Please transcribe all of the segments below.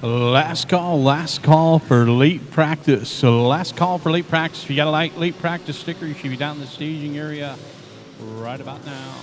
Last call for late practice. So last call for late practice. If you got a late practice sticker, you should be down in the staging area right about now.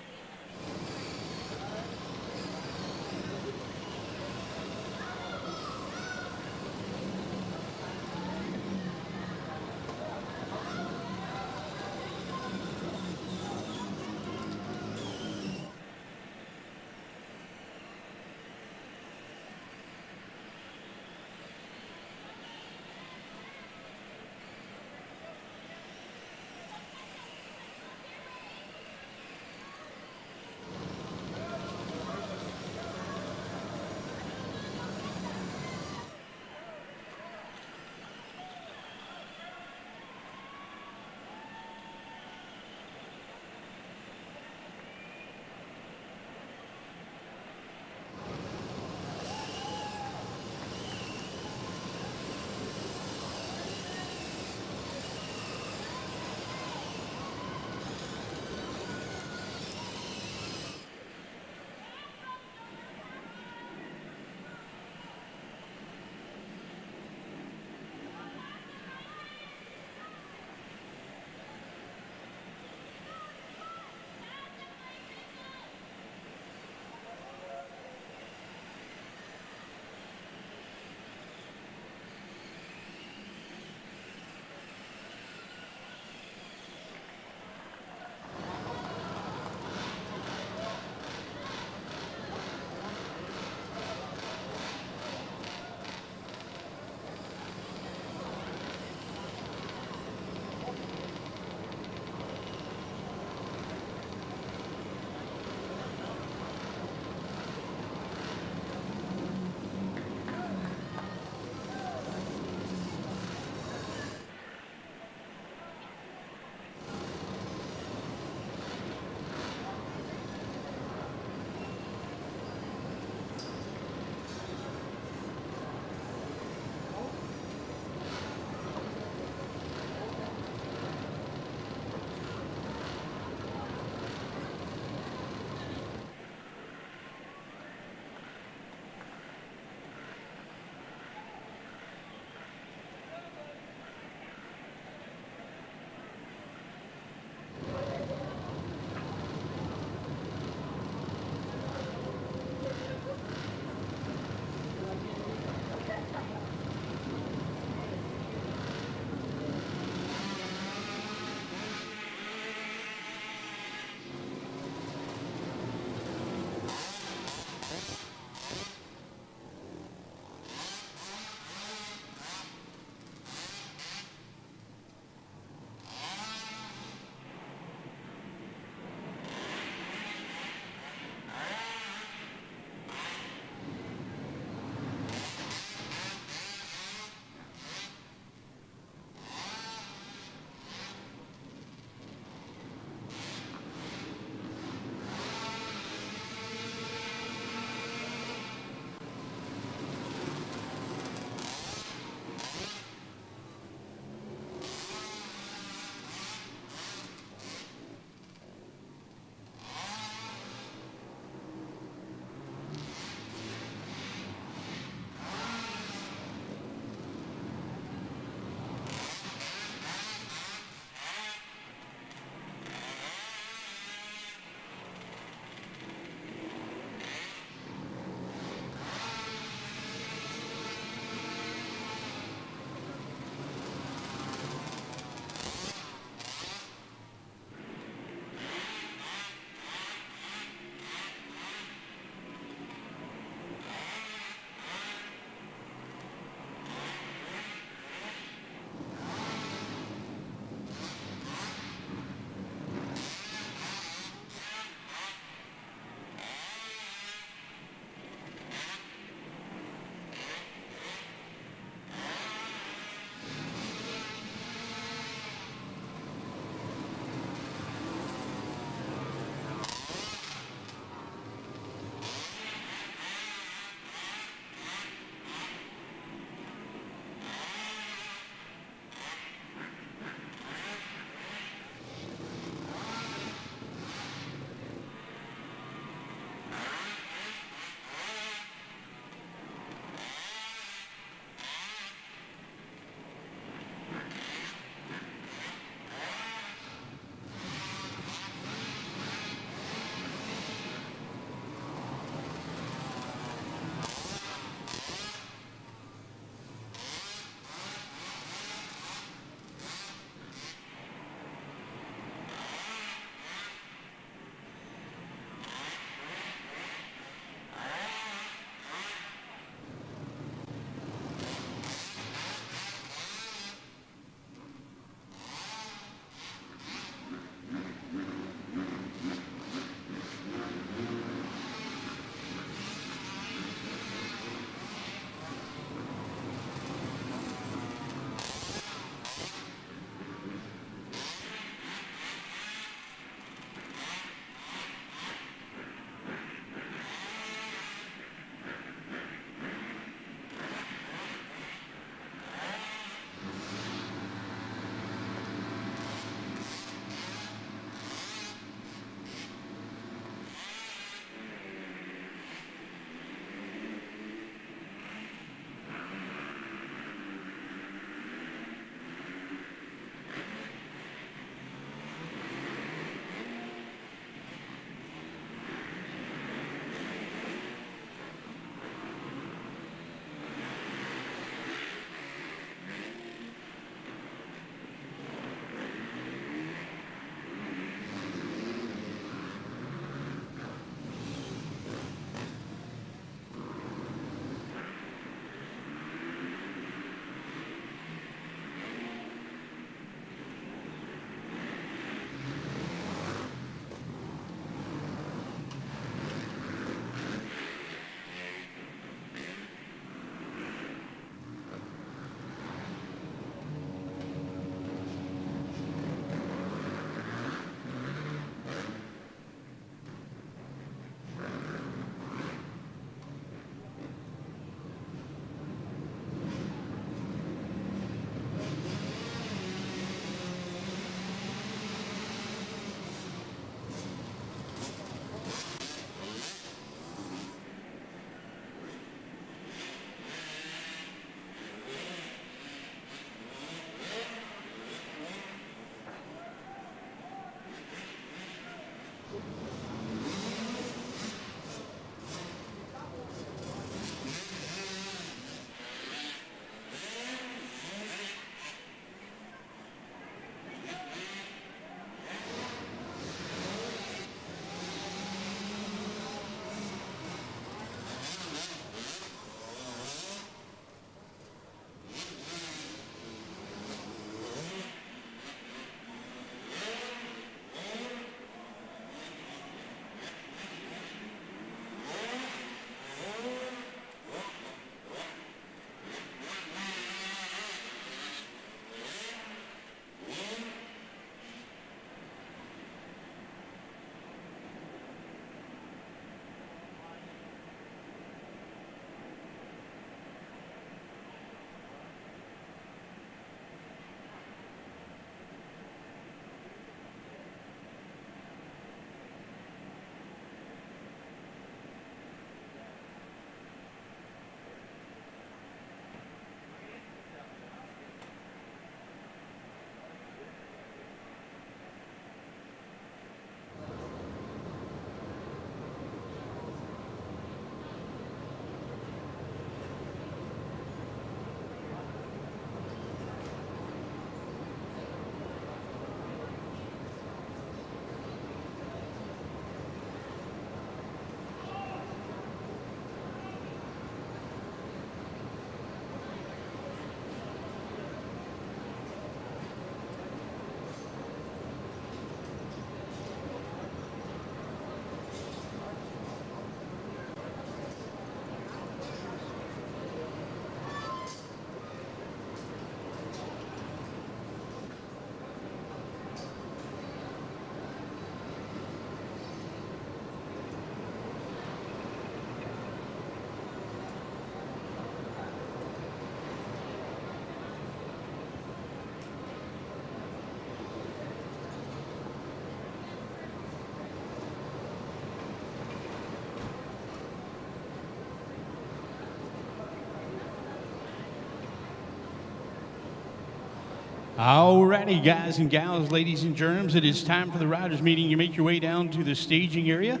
Alrighty, guys and gals, ladies and germs, it is time for the riders meeting. You make your way down to the staging area.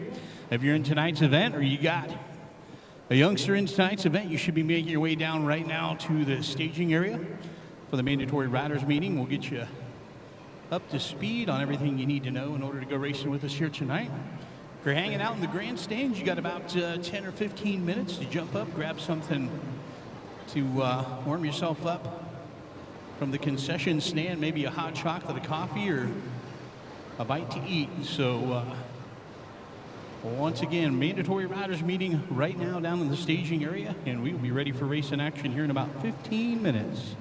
If you're in tonight's event or you got a youngster in tonight's event, you should be making your way down right now to the staging area for the mandatory riders meeting. We'll get you up to speed on everything you need to know in order to go racing with us here tonight. If you're hanging out in the grandstands, you got about 10 or 15 minutes to jump up, grab something to warm yourself up from the concession stand, maybe a hot chocolate, a coffee, or a bite to eat. So once again, mandatory riders meeting right now down in the staging area, and we will be ready for racing action here in about 15 minutes.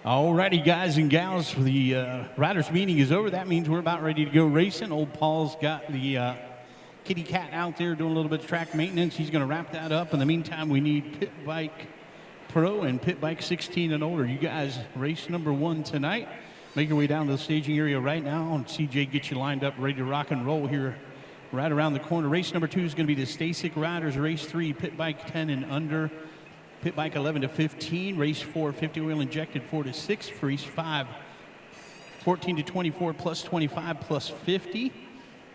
Alrighty, guys and gals, the riders meeting is over. That means we're about ready to go racing. Old Paul's got the kitty cat out there doing a little bit of track maintenance. He's going to wrap that up. In the meantime, we need Pit Bike Pro and Pit Bike 16 and older. You guys, race number 1 tonight. Make your way down to the staging area right now, and CJ get you lined up, ready to rock and roll here right around the corner. Race number 2 is going to be the Stasic Riders. Race 3, Pit Bike 10 and under. Pit Bike 11 to 15. Race 4, 50 wheel injected 4 to 6. Race 5, 14 to 24 plus 25 plus 50.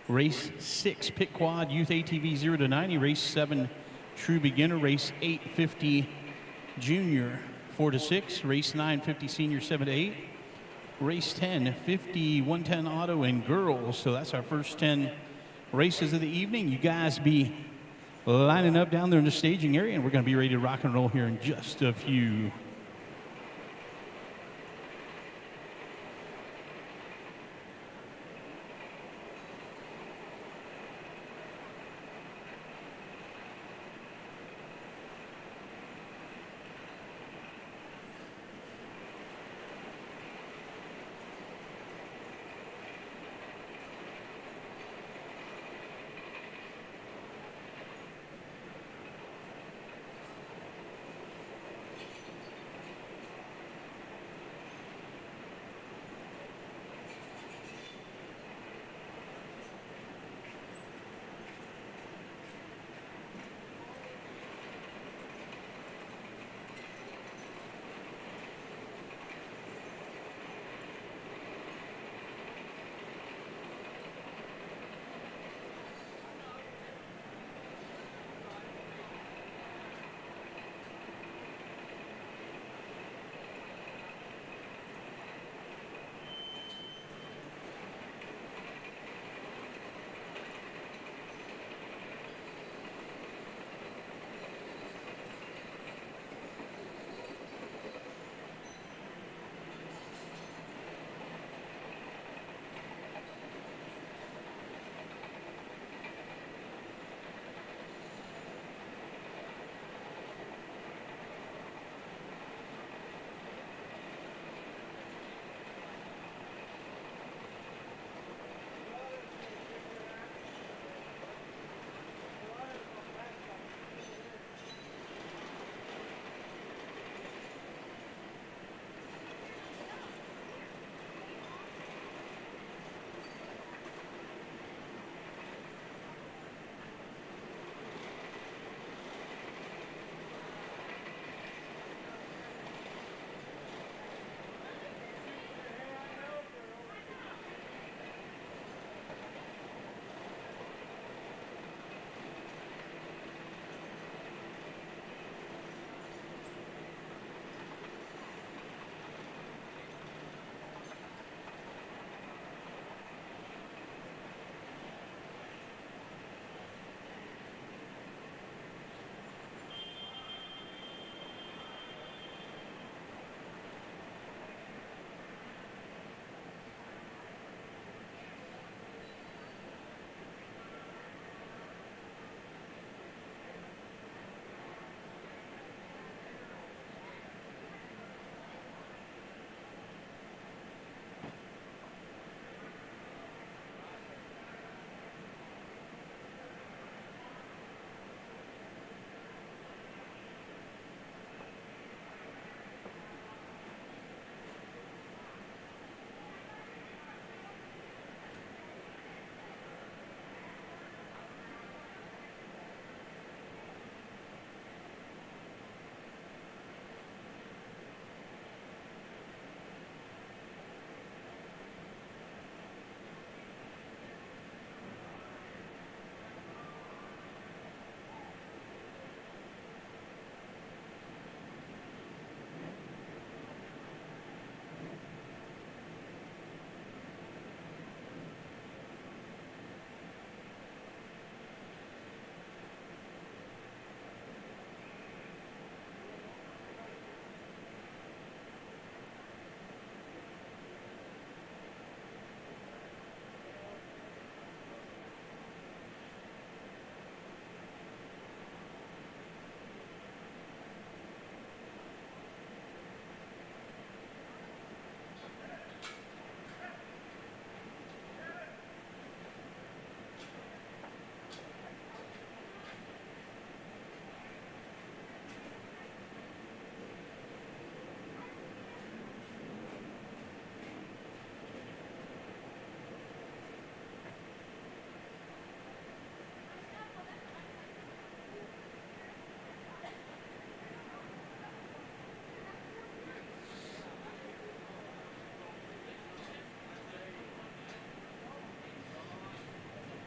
Race 6, Pit Quad Youth ATV 0 to 90. Race 7, True Beginner. Race 8, 50 Junior 4 to 6. Race 9, 50 Senior 7 to 8. Race 10, 50 110 Auto and Girls. So that's our first 10 races of the evening. You guys be lining up down there in the staging area, and we're going to be ready to rock and roll here in just a few.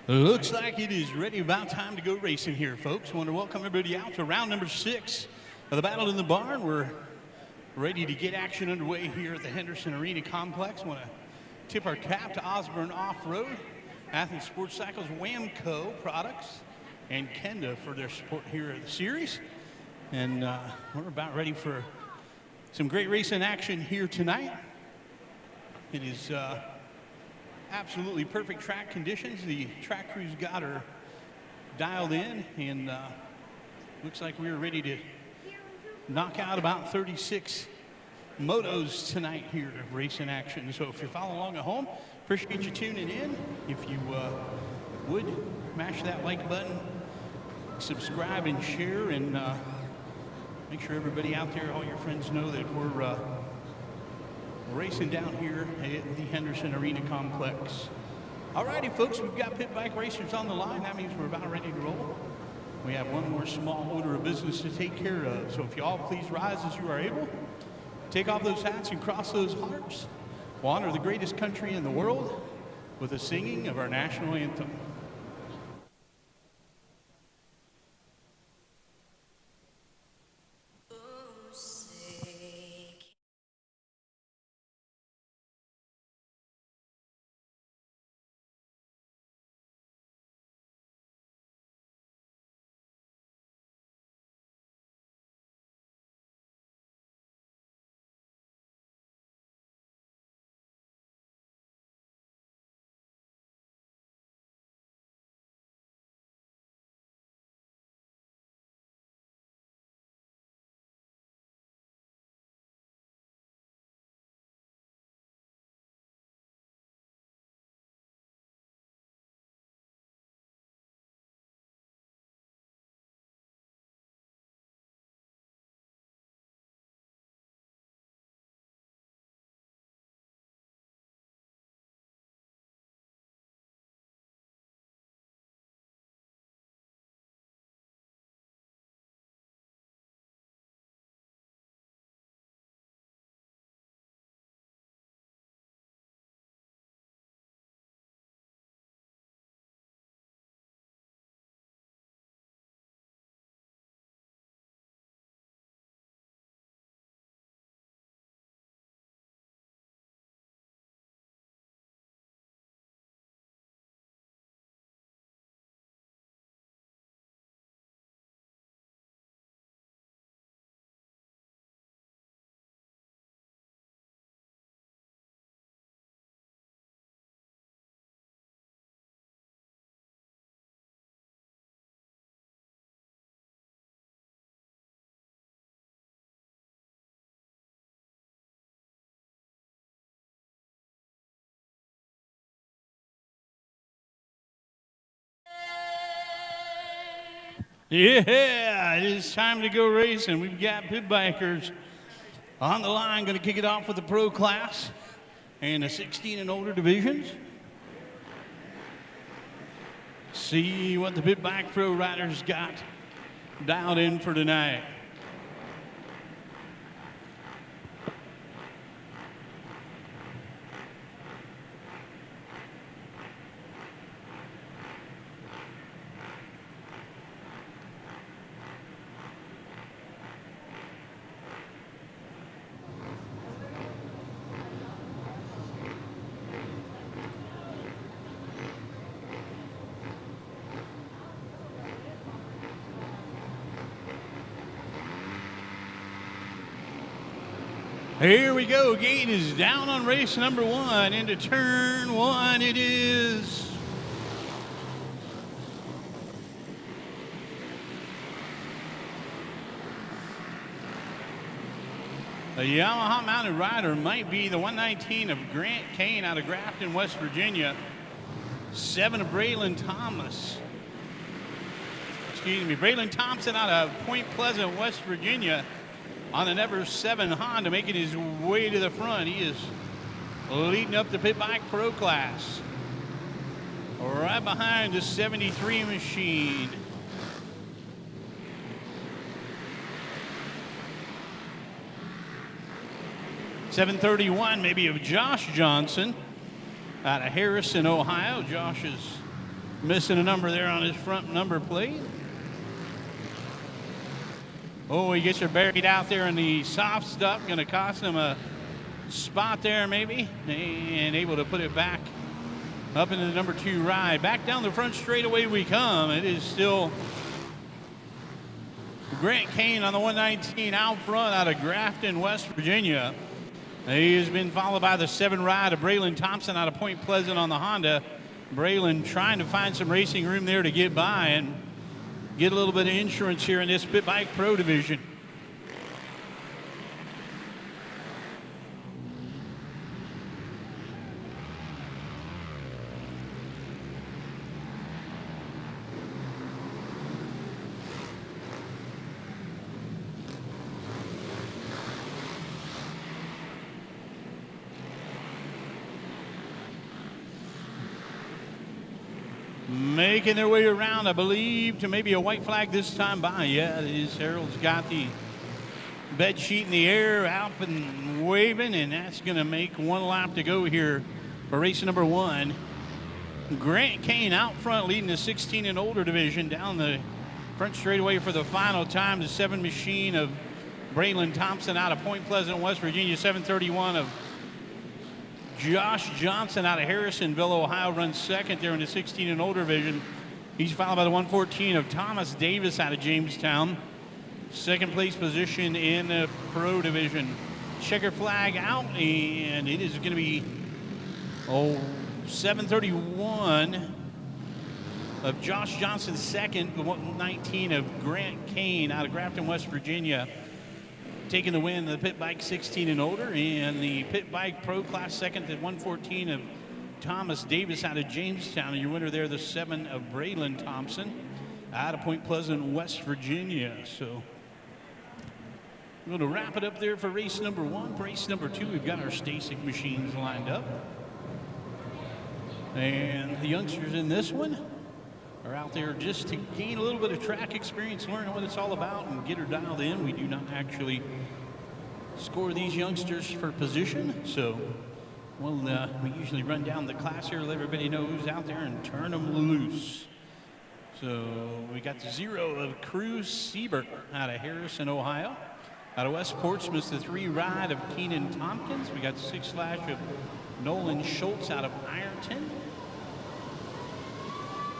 Looks like it is ready, about time to go racing here, folks. I want to welcome everybody out to round number 6 of the Battle in the Barn. We're ready to get action underway here at the Henderson Arena Complex. I want to tip our cap to Osborne Off-Road, Athens Sports Cycles, Wamco Products, and Kenda for their support here at the series. And we're about ready for some great racing action here tonight. It is absolutely perfect track conditions. The track crew's got her dialed in, and looks like we're ready to knock out about 36 motos tonight here of racing action. So if you're following along at home, appreciate you tuning in. If you would, mash that like button, subscribe and share, and make sure everybody out there, all your friends, know that we're racing down here at the Henderson Arena Complex. Alrighty, folks, we've got pit bike racers on the line. That means we're about ready to roll. We have one more small order of business to take care of. So if you all please rise as you are able. Take off those hats and cross those hearts. We'll honor the greatest country in the world with the singing of our national anthem. Yeah, it is time to go racing. We've got pit bikers on the line. Going to kick it off with the pro class and the 16 and older divisions. See what the pit bike pro riders got dialed in for tonight. Here we go. Gate is down on race number 1. Into turn 1 it is. The Yamaha mounted rider might be the 119 of Grant Kane out of Grafton, West Virginia. 7 of Braylon Thomas. Excuse me, Braylon Thompson out of Point Pleasant, West Virginia, on an ever 7 Honda, making his way to the front. He is leading up the pit bike pro class. Right behind the 73 machine. .731 maybe of Josh Johnson out of Harrison, Ohio. Josh is Missing a number there on his front number plate. Oh, he gets her buried out there in the soft stuff. Going to cost him a spot there maybe. And able to put it back up into the number 2 ride. Back down the front straightaway we come. It is still Grant Kane on the 119 out front out of Grafton, West Virginia. He has been followed by the 7 ride of Braylon Thompson out of Point Pleasant on the Honda. Braylon trying to find some racing room there to get by and get a little bit of insurance here in this Pit Bike Pro division. Making their way around, I believe, to maybe a white flag this time by. Yeah, it is. Harold's got the bed sheet in the air, out and waving, and that's going to make 1 lap to go here for race number 1. Grant Kane out front leading the 16 and older division down the front straightaway for the final time. The 7 machine of Braylon Thompson out of Point Pleasant, West Virginia. 7:31 of Josh Johnson out of Harrisonville, Ohio, runs second there in the 16 and older division. He's followed by the 114 of Thomas Davis out of Jamestown. Second place position in the pro division. Checker flag out, and it is going to be 7:31 of Josh Johnson second, the 119 of Grant Kane out of Grafton, West Virginia, taking the win, the Pit Bike 16 and older, and the Pit Bike Pro Class second, the 114 of Thomas Davis out of Jamestown, and your winner there, the 7 of Braylon Thompson out of Point Pleasant, West Virginia. So we're going to wrap it up there for race number 1. For race number 2, we've got our Stasic machines lined up, and the youngsters in this one are out there just to gain a little bit of track experience, learn what it's all about, and get her dialed in. We do not actually score these youngsters for position, so we usually run down the class here, let everybody know who's out there, and turn them loose. So we got the 0 of Cruz Siebert out of Harrison, Ohio. Out of West Portsmouth, the 3 ride of Keenan Tompkins. We got the 6 slash of Nolan Schultz out of Ironton.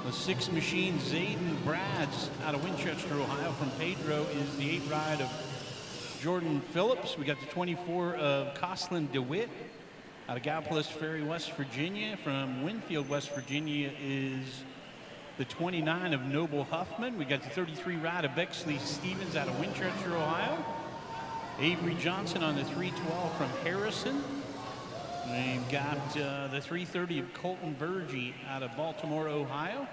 The 6 machine, Zayden Brads out of Winchester, Ohio. From Pedro is the 8 ride of Jordan Phillips. We got the 24 of Coslin DeWitt out of Gallipolis Ferry, West Virginia. From Winfield, West Virginia is the 29 of Noble Huffman. We got the 33 ride of Bexley Stevens out of Winchester, Ohio. Avery Johnson on the 312 from Harrison. We've got the 330 of Colton Burgee out of Baltimore, Ohio.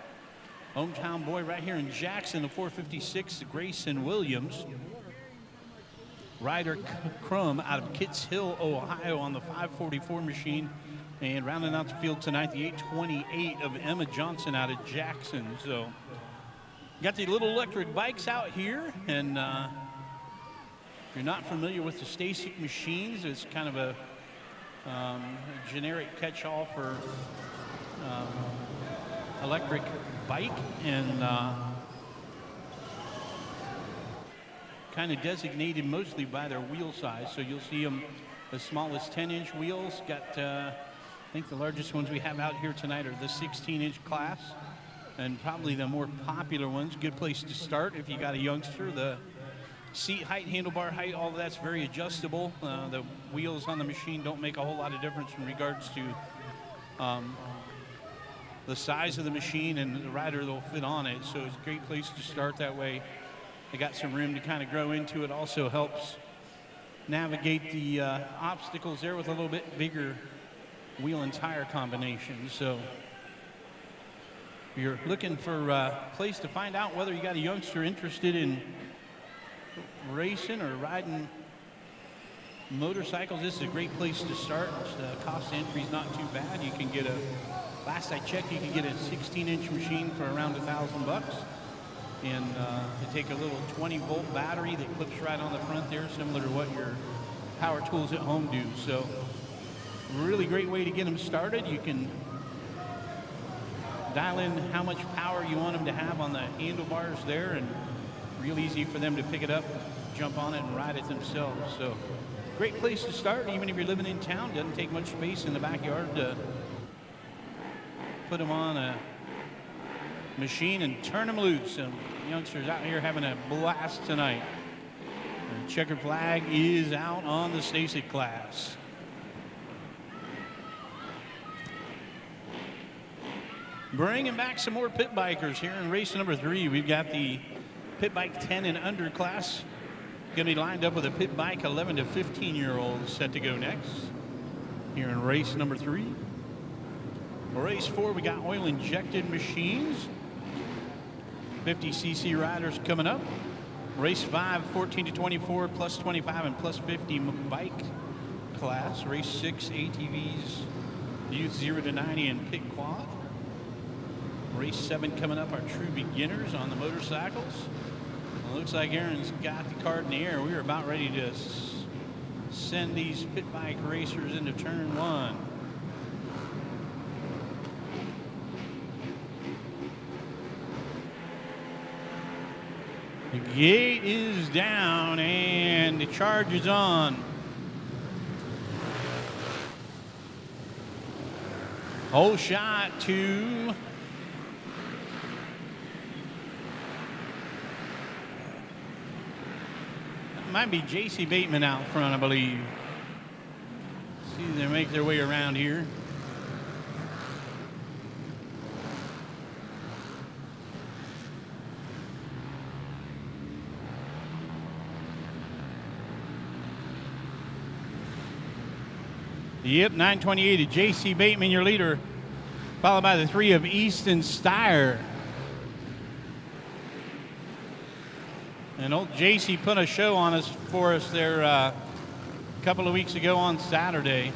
Hometown boy right here in Jackson, the 456 of Grayson Williams. Ryder Crum out of Kitts Hill, Ohio on the 544 machine. And rounding out the field tonight, the 828 of Emma Johnson out of Jackson. So got the little electric bikes out here, and if you're not familiar with the Stasic machines, it's kind of a generic catch-all for electric bike, and kind of designated mostly by their wheel size. So you'll see them as small as 10-inch wheels. Got, I think the largest ones we have out here tonight are the 16-inch class, and probably the more popular ones. Good place to start if you got a youngster. The seat height, handlebar height, all of that's very adjustable. The wheels on the machine don't make a whole lot of difference in regards to the size of the machine and the rider they'll fit on it. So it's a great place to start that way. They got some room to kind of grow into. It also helps navigate the obstacles there with a little bit bigger wheel and tire combination. So if you're looking for a place to find out whether you got a youngster interested in racing or riding motorcycles, this is a great place to start. The cost of entry is not too bad. You can get last I checked, you can get a 16-inch machine for around $1,000. And to take a little 20-volt battery that clips right on the front there, similar to what your power tools at home do. So really great way to get them started. You can dial in how much power you want them to have on the handlebars there, and real easy for them to pick it up, jump on it, and ride it themselves. So great place to start, even if you're living in town. Doesn't take much space in the backyard to put them on a machine and turn them loose. And youngsters out here having a blast tonight. The checkered flag is out on the Stasic class. Bringing back some more pit bikers here in race number 3. We've got the pit bike 10 and under class going to be lined up with a pit bike 11 to 15-year-olds set to go next here in race number 3. Race 4, we got oil injected machines. 50cc riders coming up. Race 5, 14 to 24, plus 25 and plus 50 bike class. Race 6, ATVs, youth 0 to 90 and pit quad. Race 7 coming up, our true beginners on the motorcycles. It looks like Aaron's got the card in the air. We are about ready to send these pit bike racers into turn 1. The gate is down and the charge is on. Whole shot to might be JC Bateman out front, I believe. See if they make their way around here. Yep, 928 of JC Bateman, your leader, followed by the 3 of Easton Steyer. And old JC put a show on us for us there a couple of weeks ago on Saturday.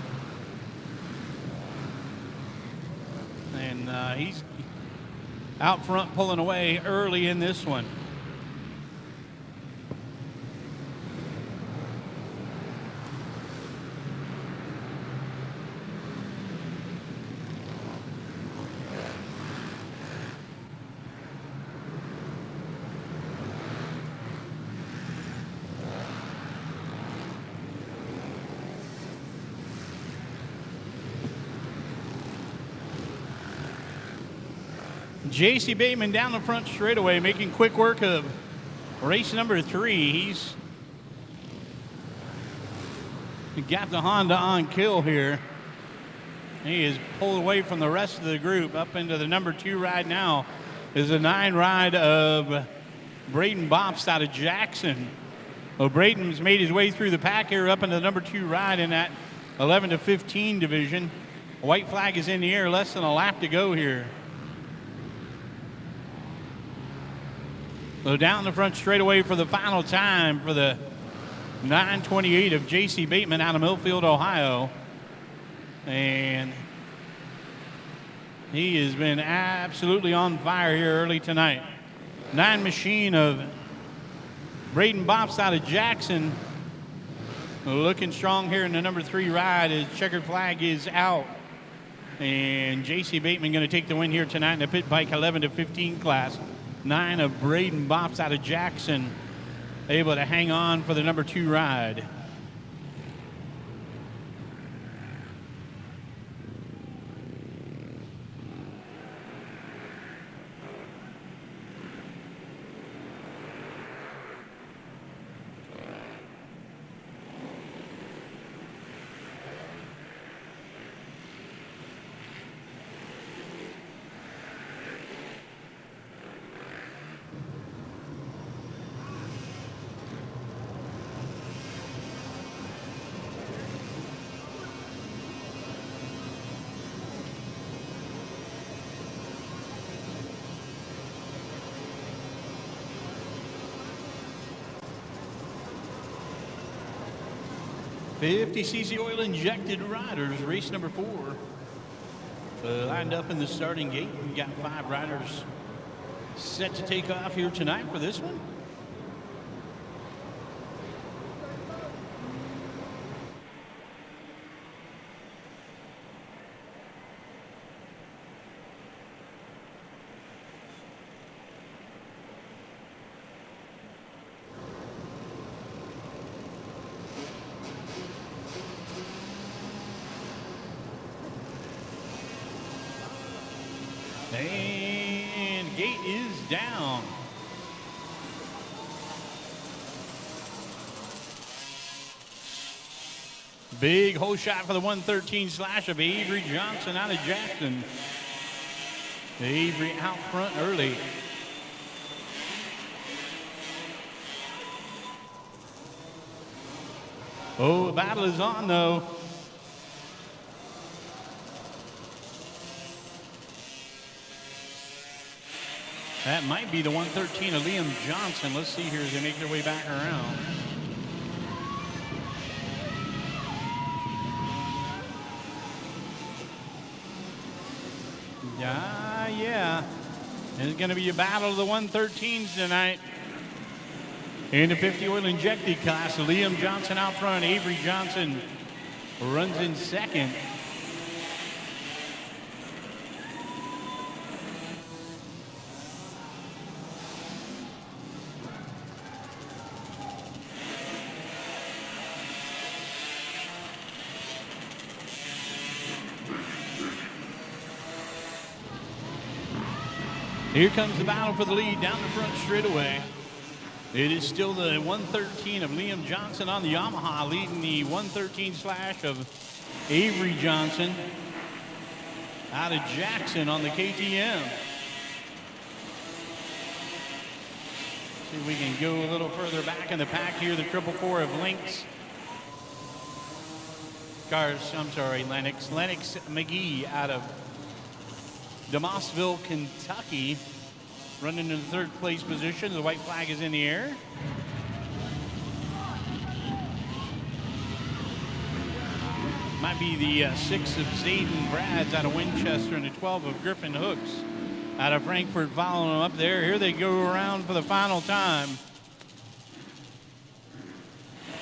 And he's out front pulling away early in this one. JC Bateman down the front straightaway, making quick work of race number 3. He's got the Honda on kill here. He is pulled away from the rest of the group. Up into the number 2 ride now is the 9 ride of Braden Bops out of Jackson. Well, Braden's made his way through the pack here up into the number 2 ride in that 11 to 15 division. White flag is in the air, less than a lap to go here. So down the front straightaway for the final time for the 928 of JC Bateman out of Millfield, Ohio. And he has been absolutely on fire here early tonight. 9 machine of Braden Bops out of Jackson. Looking strong here in the number 3 ride as checkered flag is out. And JC Bateman going to take the win here tonight in the pit bike 11 to 15 class. 9 of Braden Bops out of Jackson, able to hang on for the number 2 ride. .50cc oil injected riders, race number 4. Lined up in the starting gate. We've got 5 riders set to take off here tonight for this one. is down. Big hole shot for the 113 slash of Avery Johnson out of Jackson. Avery out front early. Oh, the battle is on though. That might be the 113 of Liam Johnson. Let's see here as they make their way back around. Yeah. It's going to be a battle of the 113s tonight. In the 50 oil injected class, Liam Johnson out front. Avery Johnson runs in second. Here comes the battle for the lead down the front straightaway. It is still the 113 of Liam Johnson on the Yamaha, leading the 113 slash of Avery Johnson out of Jackson on the KTM. See if we can go a little further back in the pack here. The 444 of Lennox McGee out of Demossville, Kentucky, running in the third place position. The white flag is in the air. Might be the 6 of Zayden Brads out of Winchester and the 12 of Griffin Hooks out of Frankfurt following them up there. Here they go around for the final time.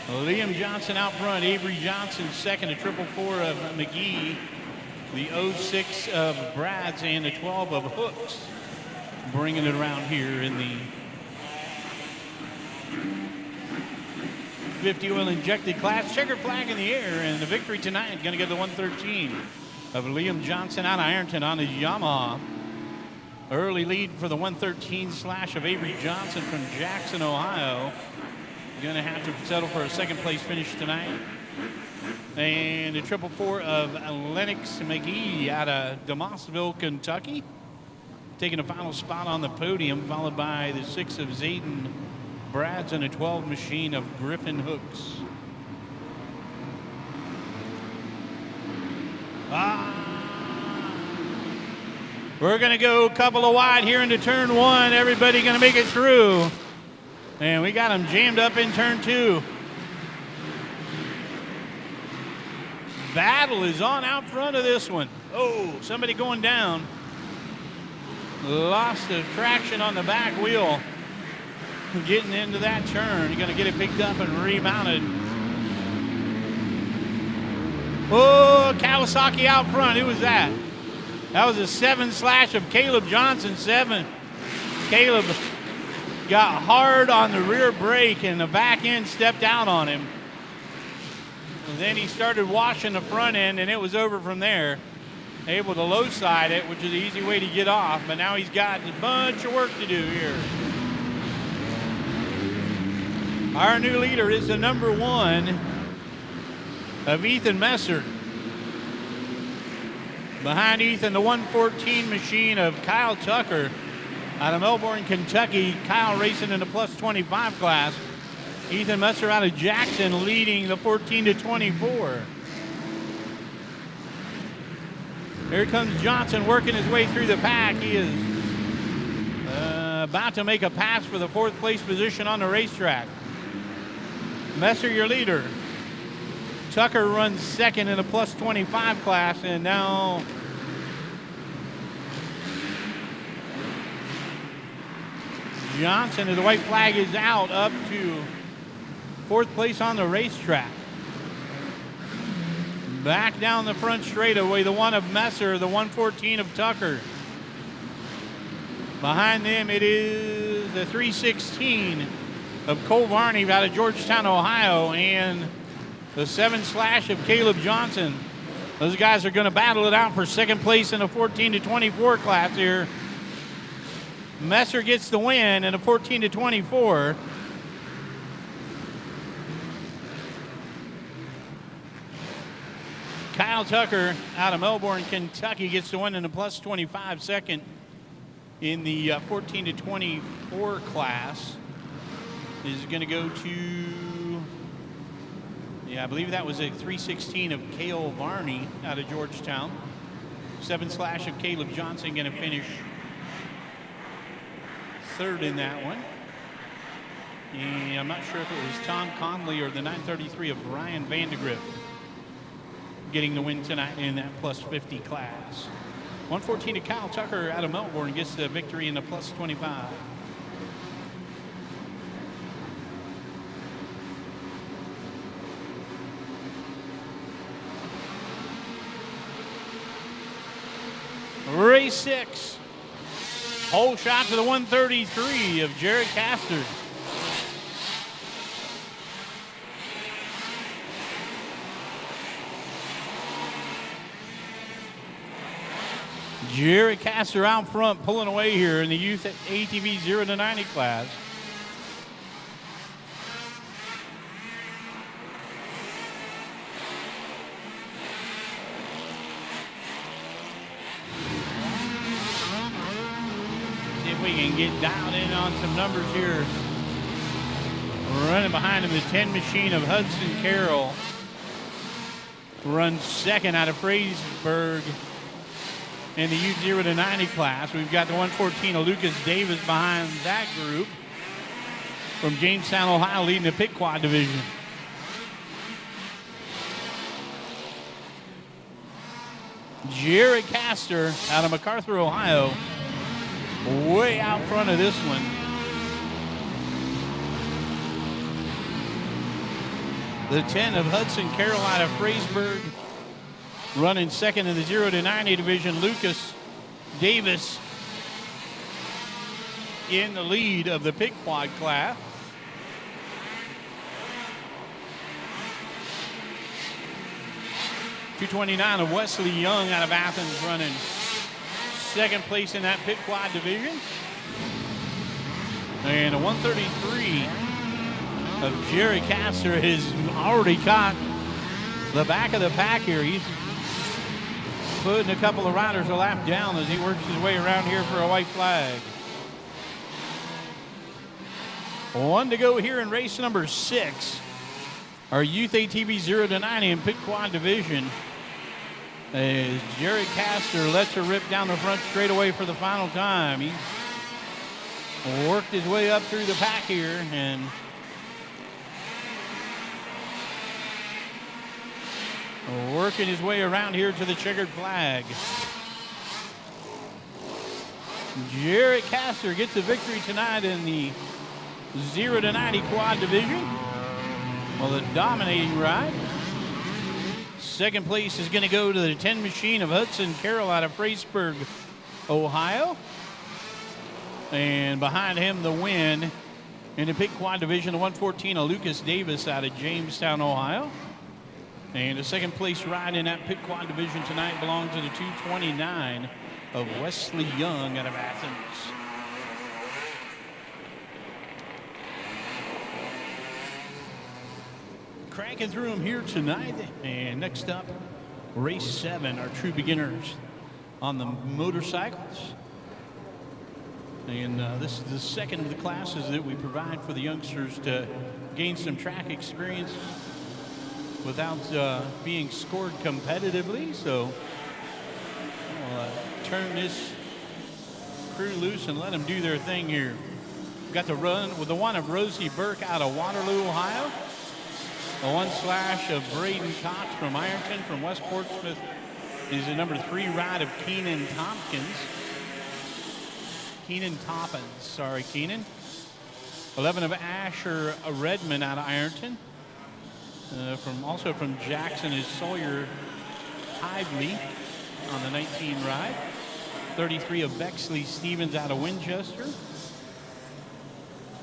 Liam Johnson out front, Avery Johnson second, the 444 of McGee, the 06 of Brads, and the 12 of Hooks, bringing it around here in the 50 oil injected class. Checker flag in the air, and the victory tonight going to get the 113 of Liam Johnson out of Ironton on his Yamaha. Early lead for the 113 slash of Avery Johnson from Jackson, Ohio. Going to have to settle for a second place finish tonight. And the 444 of Lennox McGee out of Demossville, Kentucky, taking a final spot on the podium, followed by the 6 of Zayden Brads and a 12 machine of Griffin Hooks. We're going to go a couple of wide here into turn one. Everybody going to make it through. And we got them jammed up in turn two. Battle is on out front of this one. Oh, somebody going down. Lost the traction on the back wheel. Getting into that turn. You're going to get it picked up and remounted. Oh, Kawasaki out front. Who was that? That was a 7 slash of Caleb Johnson, 7. Caleb got hard on the rear brake and the back end stepped out on him. And then he started washing the front end and it was over from there. Able to low side it, which is an easy way to get off, but now he's got a bunch of work to do here. Our new leader is the number 1 of Ethan Messer. Behind Ethan, the 114 machine of Kyle Tucker out of Melbourne, Kentucky. Kyle racing in the plus 25 class. Ethan Messer out of Jackson leading the 14 to 24. Here comes Johnson working his way through the pack. He is about to make a pass for the 4th place position on the racetrack. Messer, your leader. Tucker runs second in the plus 25 class, and now Johnson, the white flag is out, up to 4th place on the racetrack. Back down the front straightaway, the 1 of Messer, the 114 of Tucker. Behind them, it is the 316 of Cole Varney out of Georgetown, Ohio, and the 7 slash of Caleb Johnson. Those guys are going to battle it out for second place in the 14 to 24 class here. Messer gets the win in a 14-24. Kyle Tucker out of Melbourne, Kentucky gets the win in a plus 25 second in the 14-24 class. Is going to go to, I believe that was a 3:16 of Cale Varney out of Georgetown. 7/ of Caleb Johnson going to finish third in that one. And I'm not sure if it was Tom Conley or the 9:33 of Brian Vandegrift getting the win tonight in that plus 50 class. 114 to Kyle Tucker out of Melbourne gets the victory in the plus 25. Race 6. Hole shot to the 133 of Jared Castor. Jared Castor out front, pulling away here in the youth ATV 0-90 class. See if we can get dialed in on some numbers here. Running behind him, the 10 machine of Hudson Carroll. Runs second out of Freysburg. In the youth 0-90 class, we've got the 114 of Lucas Davis behind that group from Jamestown, Ohio, leading the pit quad division. Jared Castor out of MacArthur, Ohio, way out front of this one. The 10 of Hudson Carroll out of Freysburg. Running second in the 0-90 division, Lucas Davis in the lead of the pit quad class. .229 of Wesley Young out of Athens running second place in that pit quad division. And a 133 of Jerry Castor has already caught the back of the pack here. He's putting a couple of riders a lap down as he works his way around here for a white flag. One to go here in race number 6. Our youth ATV 0-90 in pit quad division. As Jerry Castor lets her rip down the front straightaway for the final time. He worked his way up through the pack here and working his way around here to the checkered flag. Jared Castor gets the victory tonight in the 0-90 quad division. Well, the dominating ride. Second place is going to go to the 10 machine of Hudson Carroll out of Freysburg, Ohio. And behind him, the win in the pit quad division, the 114 of Lucas Davis out of Jamestown, Ohio. And the second place ride in that pit quad division tonight belongs to the 229 of Wesley Young out of Athens. Cranking through them here tonight. And next up, race 7, our true beginners on the motorcycles. And this is the second of the classes that we provide for the youngsters to gain some track experience without being scored competitively. So we'll turn this crew loose and let them do their thing here. We've got the run with the one of Rosie Burke out of Waterloo, Ohio. The 1/ of Braden Cox from Ironton. From West Portsmouth is the number 3 ride of Keenan Tompkins. Keenan. 11 of Asher Redmond out of Ironton. Also from Jackson is Sawyer Hively on the 19 ride. 33 of Bexley Stevens out of Winchester.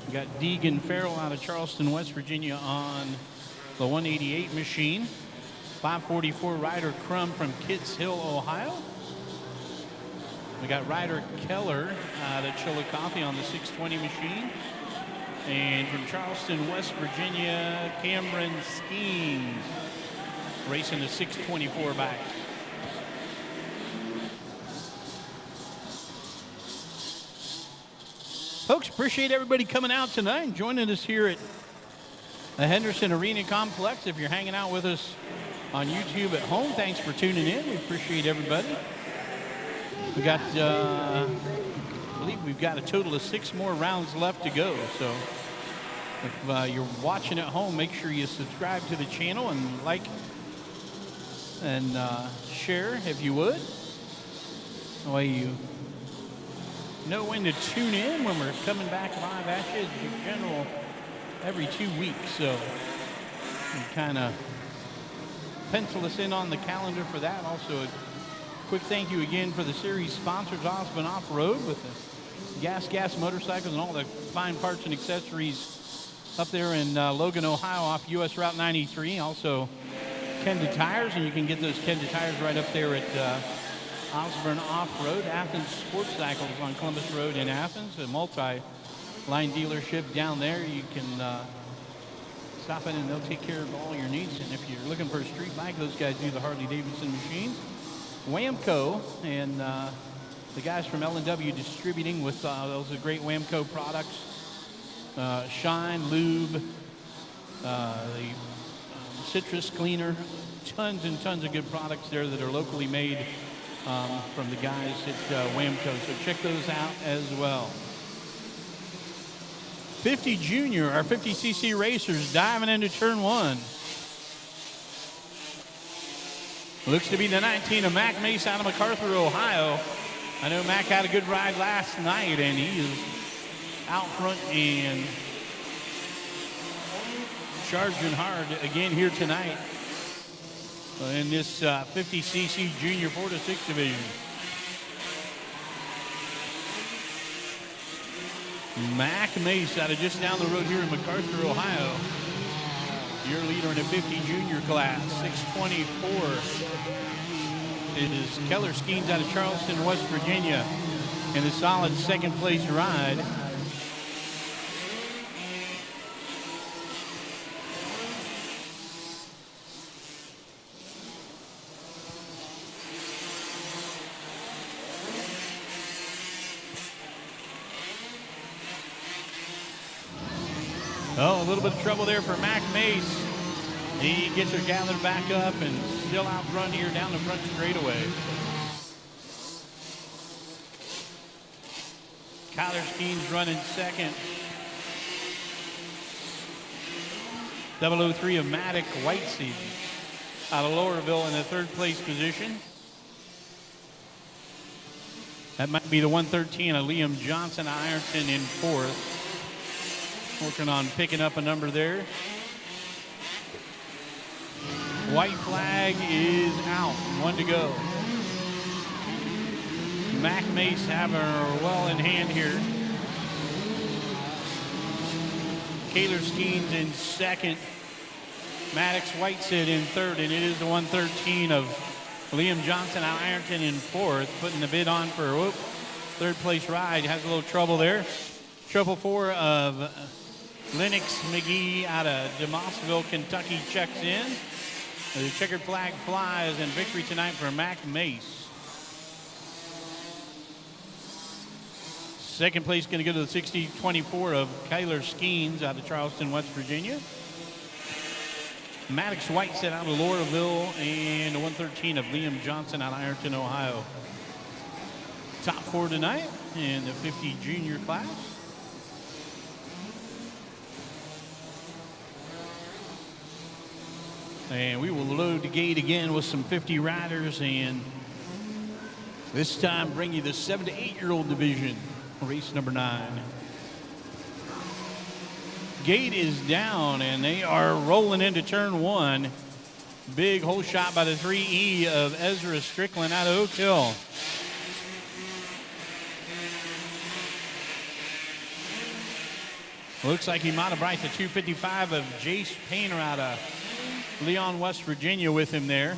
We got Deegan Farrell out of Charleston, West Virginia on the 188 machine. 544 Ryder Crum from Kitts Hill, Ohio. We got Ryder Keller out of Chillicothe on the 620 machine. And from Charleston, West Virginia, Cameron Skeens racing the 624 back. Folks, appreciate everybody coming out tonight and joining us here at the Henderson Arena Complex. If you're hanging out with us on YouTube at home, thanks for tuning in. We appreciate everybody. We got, I believe we've got a total of 6 more rounds left to go. So if you're watching at home, make sure you subscribe to the channel and like and share if you would. That way you know when to tune in when we're coming back live at you in general every 2 weeks. So you kind of pencil us in on the calendar for that. Also, a quick thank you again for the series sponsors, Osmond Off-Road, with the gas motorcycles and all the fine parts and accessories up there in Logan, Ohio off US Route 93. Also, Kenda Tires, and you can get those Kenda Tires right up there at Osborne Off-Road. Athens Sports Cycles on Columbus Road in Athens, a multi-line dealership down there. You can stop in and they'll take care of all your needs. And if you're looking for a street bike, those guys do the Harley-Davidson machines. Whamco and the guys from L&W Distributing with those are great Whamco products. Shine, Lube, the citrus cleaner, tons and tons of good products there that are locally made from the guys at Whamco. So check those out as well. 50 Junior, our 50cc racers diving into turn 1. Looks to be the 19 of Mac Mace out of MacArthur, Ohio. I know Mac had a good ride last night, and he is out front and charging hard again here tonight in this 50cc Junior 4 to 6 division. Mac Mace out of just down the road here in MacArthur, Ohio. Your leader in the 50 Junior class, 624. It is Keller Skeens out of Charleston, West Virginia, in a solid second place ride. Oh, a little bit of trouble there for Mac Mace. He gets her gathered back up and still out front here down the front straightaway. Kyler Skeens running second. 003 of Maddox Whiteseed out of Lowerville in the third place position. That might be the 113 of Liam Johnson Ironton in fourth. Working on picking up a number there. White flag is out. 1 to go. Mac Mace having her well in hand here. Kaylor Skeens in second. Maddox Whitesid in third, and it is the 113 of Liam Johnson out Ironton in fourth, putting the bid on for third place ride. Has a little trouble there. 444 of Lennox McGee out of DeMossville, Kentucky checks in. The checkered flag flies, and victory tonight for Mac Mace. Second place going to go to the 60-24 of Kyler Skeens out of Charleston, West Virginia. Maddox Whitesid out of Lowerville, and the 113 of Liam Johnson out of Ironton, Ohio. Top 4 tonight in the 50 Junior class. And we will load the gate again with some 50 riders, and this time bring you the 7 to 8-year-old division, race number 9. Gate is down, and they are rolling into turn 1. Big hole shot by the 3E of Ezra Strickland out of Oak Hill. Looks like he might have brought the 255 of Jace Painter out of Leon, West Virginia with him there.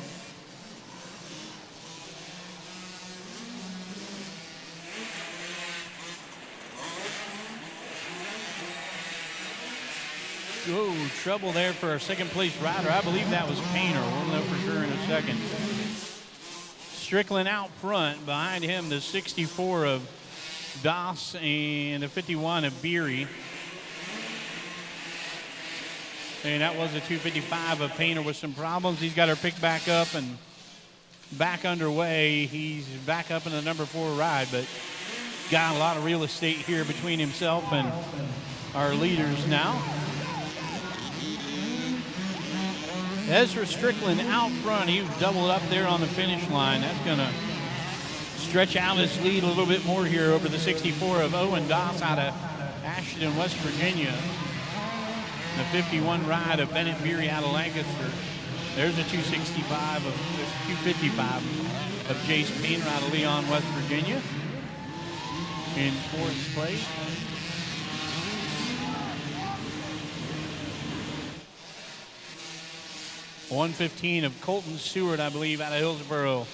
Oh, trouble there for our second place rider. I believe that was Painter. We'll know for sure in a second. Strickland out front. Behind him, the 64 of Doss and the 51 of Beery. And that was a 255 of Painter with some problems. He's got her picked back up and back underway. He's back up in the number 4 ride, but got a lot of real estate here between himself and our leaders now. Ezra Strickland out front. He doubled up there on the finish line. That's going to stretch out his lead a little bit more here over the 64 of Owen Doss out of Ashton, West Virginia. The 51 ride of Bennett Beery out of Lancaster. There's a 265 of 255 of Jace Painter out of Leon, West Virginia. In 4th place. .115 of Colton Stewart, I believe, out of Hillsboro.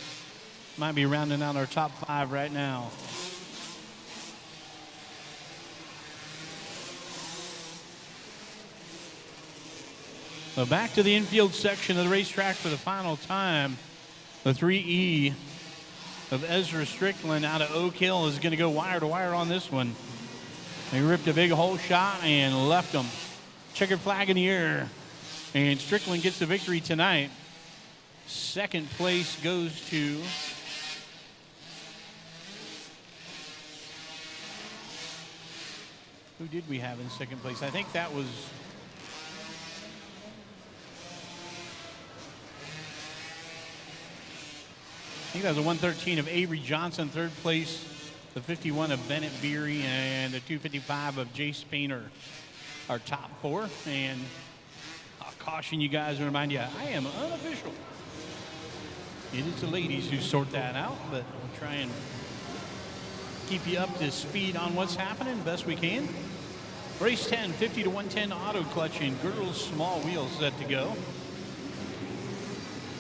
Might be rounding out our top 5 right now. So back to the infield section of the racetrack for the final time. The 3E of Ezra Strickland out of Oak Hill is going to go wire to wire on this one. They ripped a big hole shot and left them. Checkered flag in the air. And Strickland gets the victory tonight. Second place goes to who did we have in second place? I think that was a 113 of Avery Johnson. Third place, the 51 of Bennett Beery, and the 255 of Jace Painter, our top 4. And I'll caution you guys and remind you, I am unofficial. It is the ladies who sort that out, but we'll try and keep you up to speed on what's happening best we can. Race 10, 50 to 110 auto clutch and girls small wheels set to go.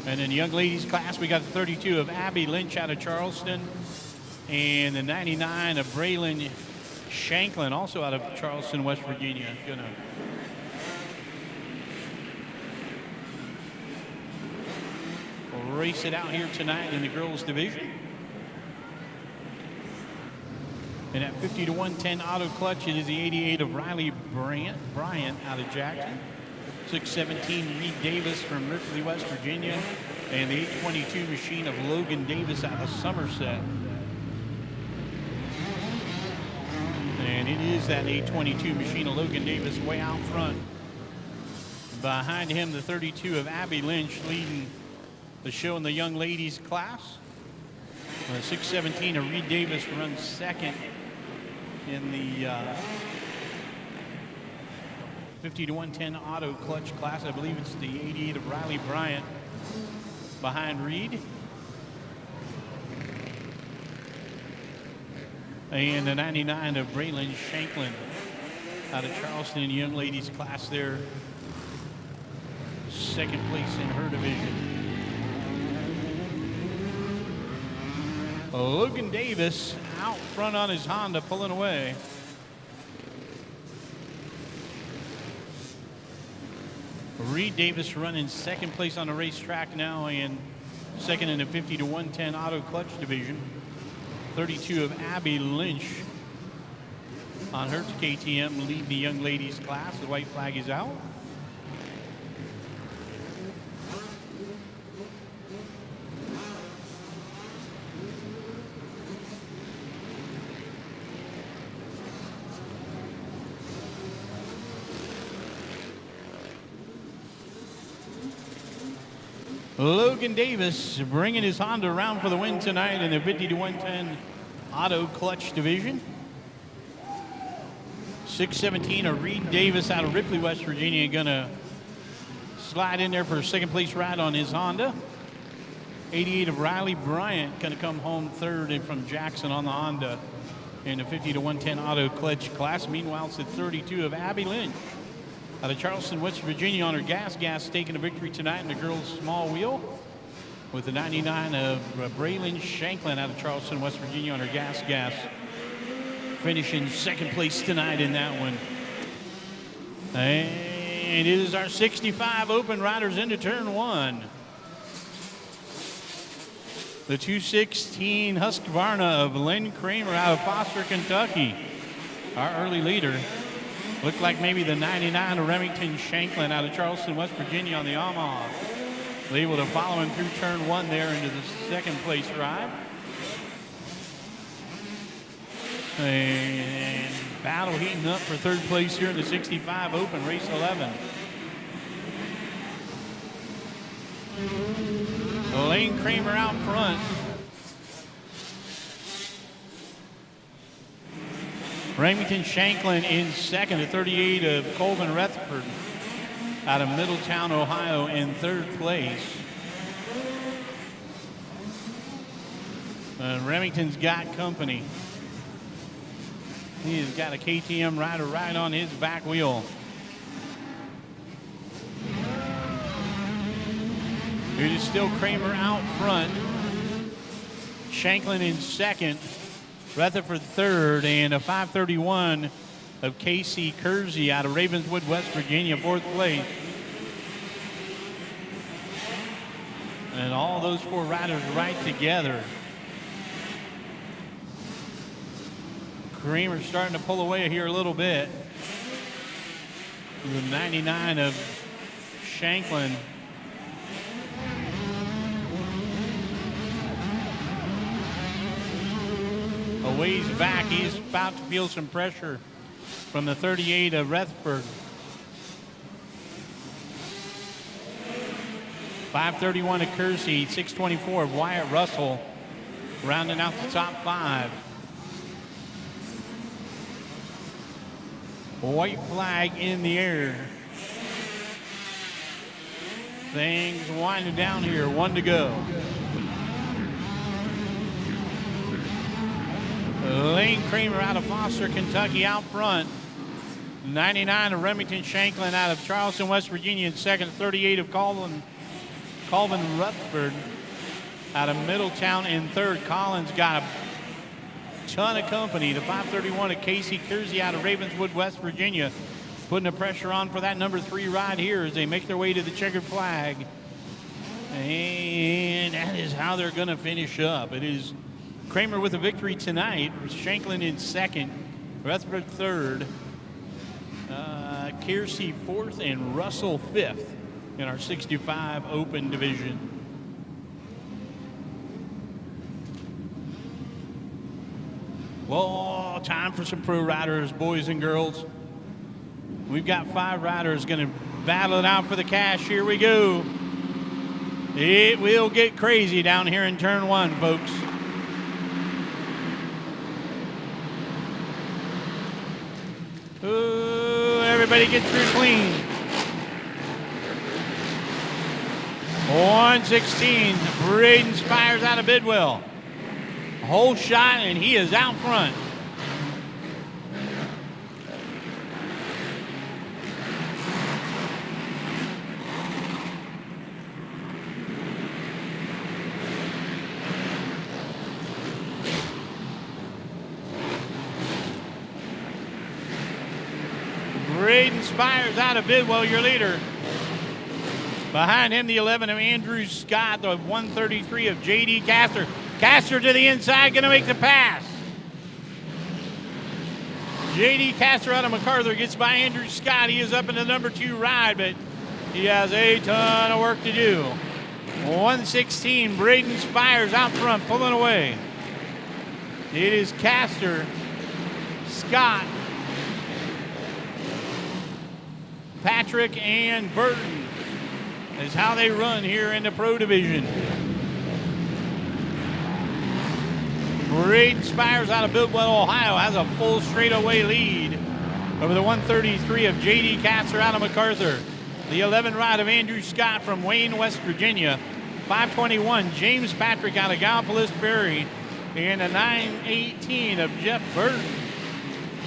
And in the young ladies class, we got the 32 of Abby Lynch out of Charleston and the 99 of Braylon Shanklin, also out of Charleston, West Virginia. Gonna race it out here tonight in the girls division. And at 50 to 110 auto clutch, it is the 88 of Riley Bryant out of Jackson. 617 Reed Davis from Ripley, West Virginia. And the 822 machine of Logan Davis out of Somerset. And it is that 822 machine of Logan Davis way out front. Behind him, the 32 of Abby Lynch leading the show in the young ladies class. 617 of Reed Davis runs second in the 50 to 110 auto clutch class. I believe it's the 88 of Riley Bryant behind Reed. And the 99 of Braylon Shanklin out of Charleston in the young ladies class there. Second place in her division. Logan Davis out front on his Honda pulling away. Reed Davis running second place on the racetrack now and second in the 50 to 110 auto clutch division. 32 of Abby Lynch on her KTM leading the young ladies class. The white flag is out. Logan Davis bringing his Honda around for the win tonight in the 50 to 110 auto clutch division. 617 of Reed Davis out of Ripley, West Virginia, gonna slide in there for a second place ride on his Honda. 88 of Riley Bryant gonna come home third from Jackson on the Honda in the 50 to 110 auto clutch class. Meanwhile, it's the 32 of Abby Lynch out of Charleston, West Virginia on her gas taking a victory tonight in the girls small wheel with the 99 of Braylon Shanklin out of Charleston, West Virginia on her gas finishing second place tonight in that one. And it is our 65 Open riders into turn one. The 216 Husqvarna of Lynn Kramer out of Foster, Kentucky. Our early leader. Looked like maybe the 99 of Remington Shanklin out of Charleston, West Virginia on the Yamaha. Able to follow him through turn one there into the second place ride. And battle heating up for third place here in the 65 Open, race 11. Lane Kramer out front. Remington Shanklin in second, the 38 of Colvin Rutherford out of Middletown, Ohio in third place. Remington's got company. He has got a KTM rider right on his back wheel. It is still Kramer out front. Shanklin in second. Rutherford third, and a 531 of Casey Kersey out of Ravenswood, West Virginia, fourth place. And all those four riders right together. Kramer's starting to pull away here a little bit. The 99 of Shanklin. A ways back, he's about to feel some pressure from the 38 of Rutherford. 531 of Kersey, 624 of Wyatt Russell, rounding out the top five. White flag in the air. Things winding down here, one to go. Lane Kramer out of Foster, Kentucky out front. 99 of Remington Shanklin out of Charleston, West Virginia in second. 38 of Colvin Rutherford out of Middletown in third. Collins got a ton of company. The 531 of Casey Kersey out of Ravenswood, West Virginia, putting the pressure on for that number 3 ride here as they make their way to the checkered flag. And that is how they're going to finish up. It is Kramer with a victory tonight. Shanklin in second. Rutherford third. Kersey fourth, and Russell fifth in our 65 Open division. Well, time for some pro riders, boys and girls. We've got 5 riders going to battle it out for the cash. Here we go. It will get crazy down here in turn one, folks. Ooh, everybody get through clean. 116, Braden Spires out of Bidwell. A whole shot, and he is out front. Braden Spires out of Bidwell, your leader. Behind him, the 11 of Andrew Scott, the 133 of J.D. Castor. Castor to the inside, going to make the pass. J.D. Castor out of MacArthur gets by Andrew Scott. He is up in the number 2 ride, but he has a ton of work to do. 116, Braden Spires out front, pulling away. It is Castor, Scott, Patrick, and Burton is how they run here in the Pro Division. Braden Spires out of Bidwell, Ohio has a full straightaway lead over the 133 of J.D. Castor out of MacArthur. The 11 ride of Andrew Scott from Wayne, West Virginia. 521, James Patrick out of Gallipolis Ferry. And a 918 of Jeff Burton,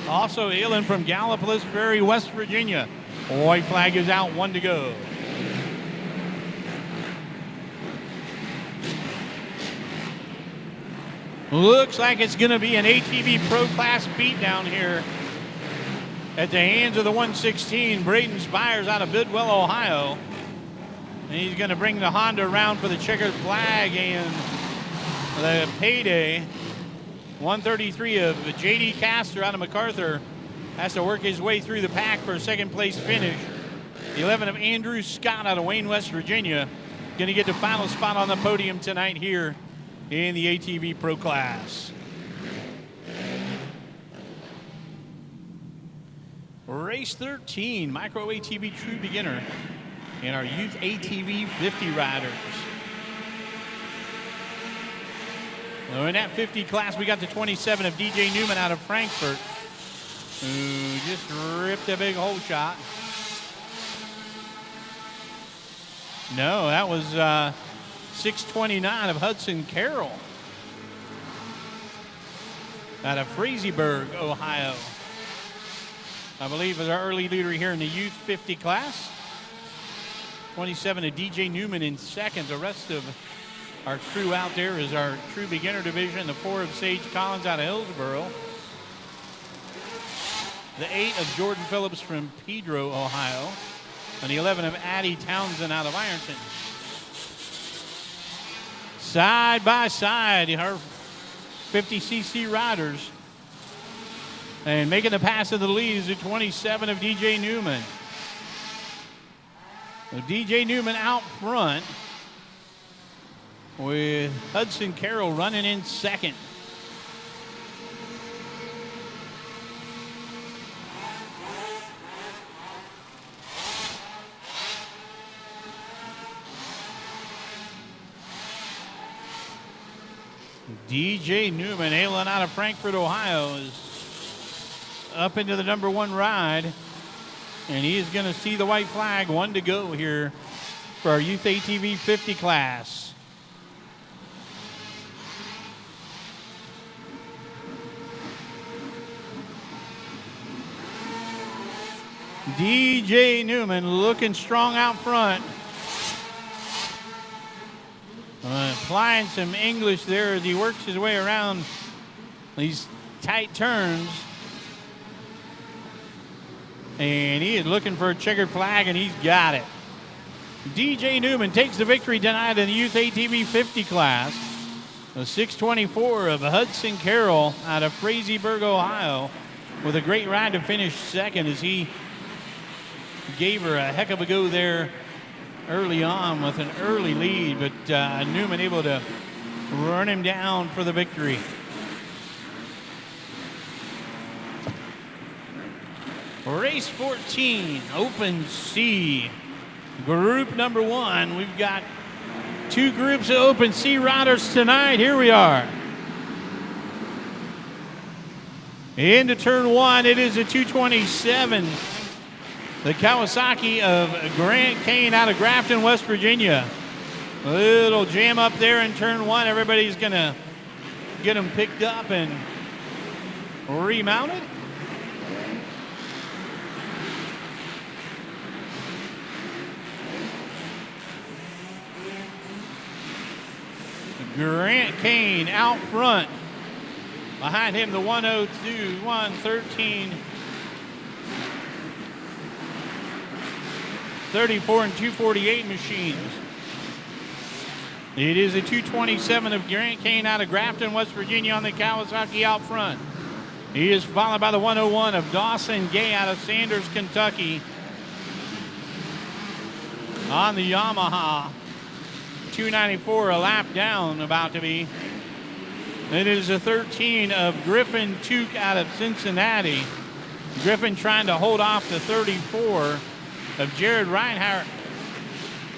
also hailing from Gallipolis Ferry, West Virginia. White flag is out, 1 to go. Looks like it's going to be an ATV Pro Class beatdown here at the hands of the 116, Braden Spires out of Bidwell, Ohio. And he's going to bring the Honda around for the checkered flag and the payday. 133 of J.D. Castor out of MacArthur has to work his way through the pack for a second place finish. The 11 of Andrew Scott out of Wayne, West Virginia, going to get the final spot on the podium tonight here in the ATV Pro Class. Race 13, Micro ATV True Beginner, and our Youth ATV 50 riders. So in that 50 class, we got the 27 of DJ Newman out of Frankfurt, who just ripped a big hole shot. No, that was 629 of Hudson Carroll out of Frazeysburg, Ohio. I believe is our early leader here in the Youth 50 class. 27 of DJ Newman in second. The rest of our crew out there is our True Beginner division. The 4 of Sage Collins out of Hillsboro. The 8 of Jordan Phillips from Pedro, Ohio. And the 11 of Addie Townsend out of Ironton. Side by side, our 50cc riders. And making the pass of the lead is the 27 of DJ Newman. So DJ Newman out front with Hudson Carroll running in second. DJ Newman, hailing out of Frankfurt, Ohio, is up into the number 1 ride, and he is going to see the white flag. 1 to go here for our Youth ATV 50 class. DJ Newman looking strong out front. Applying some English there as he works his way around these tight turns. And he is looking for a checkered flag, and he's got it. DJ Newman takes the victory tonight in the Youth ATV 50 class. The 624 of Hudson Carroll out of Frazeysburg, Ohio, with a great ride to finish second as he gave her a heck of a go there early on with an early lead, but Newman able to run him down for the victory. Race 14, Open C, group number 1. We've got 2 groups of Open C riders tonight. Here we are. Into turn 1, it is a 227. The Kawasaki of Grant Kane out of Grafton, West Virginia. A little jam up there in turn 1. Everybody's going to get them picked up and remounted. Grant Kane out front. Behind him, the 102, 113, 34 and 248 machines. It is a 227 of Grant Kane out of Grafton, West Virginia on the Kawasaki out front. He is followed by the 101 of Dawson Gay out of Sanders, Kentucky on the Yamaha. 294, a lap down about to be. It is a 13 of Griffin Took out of Cincinnati. Griffin trying to hold off the 34 of Jared Reinhardt.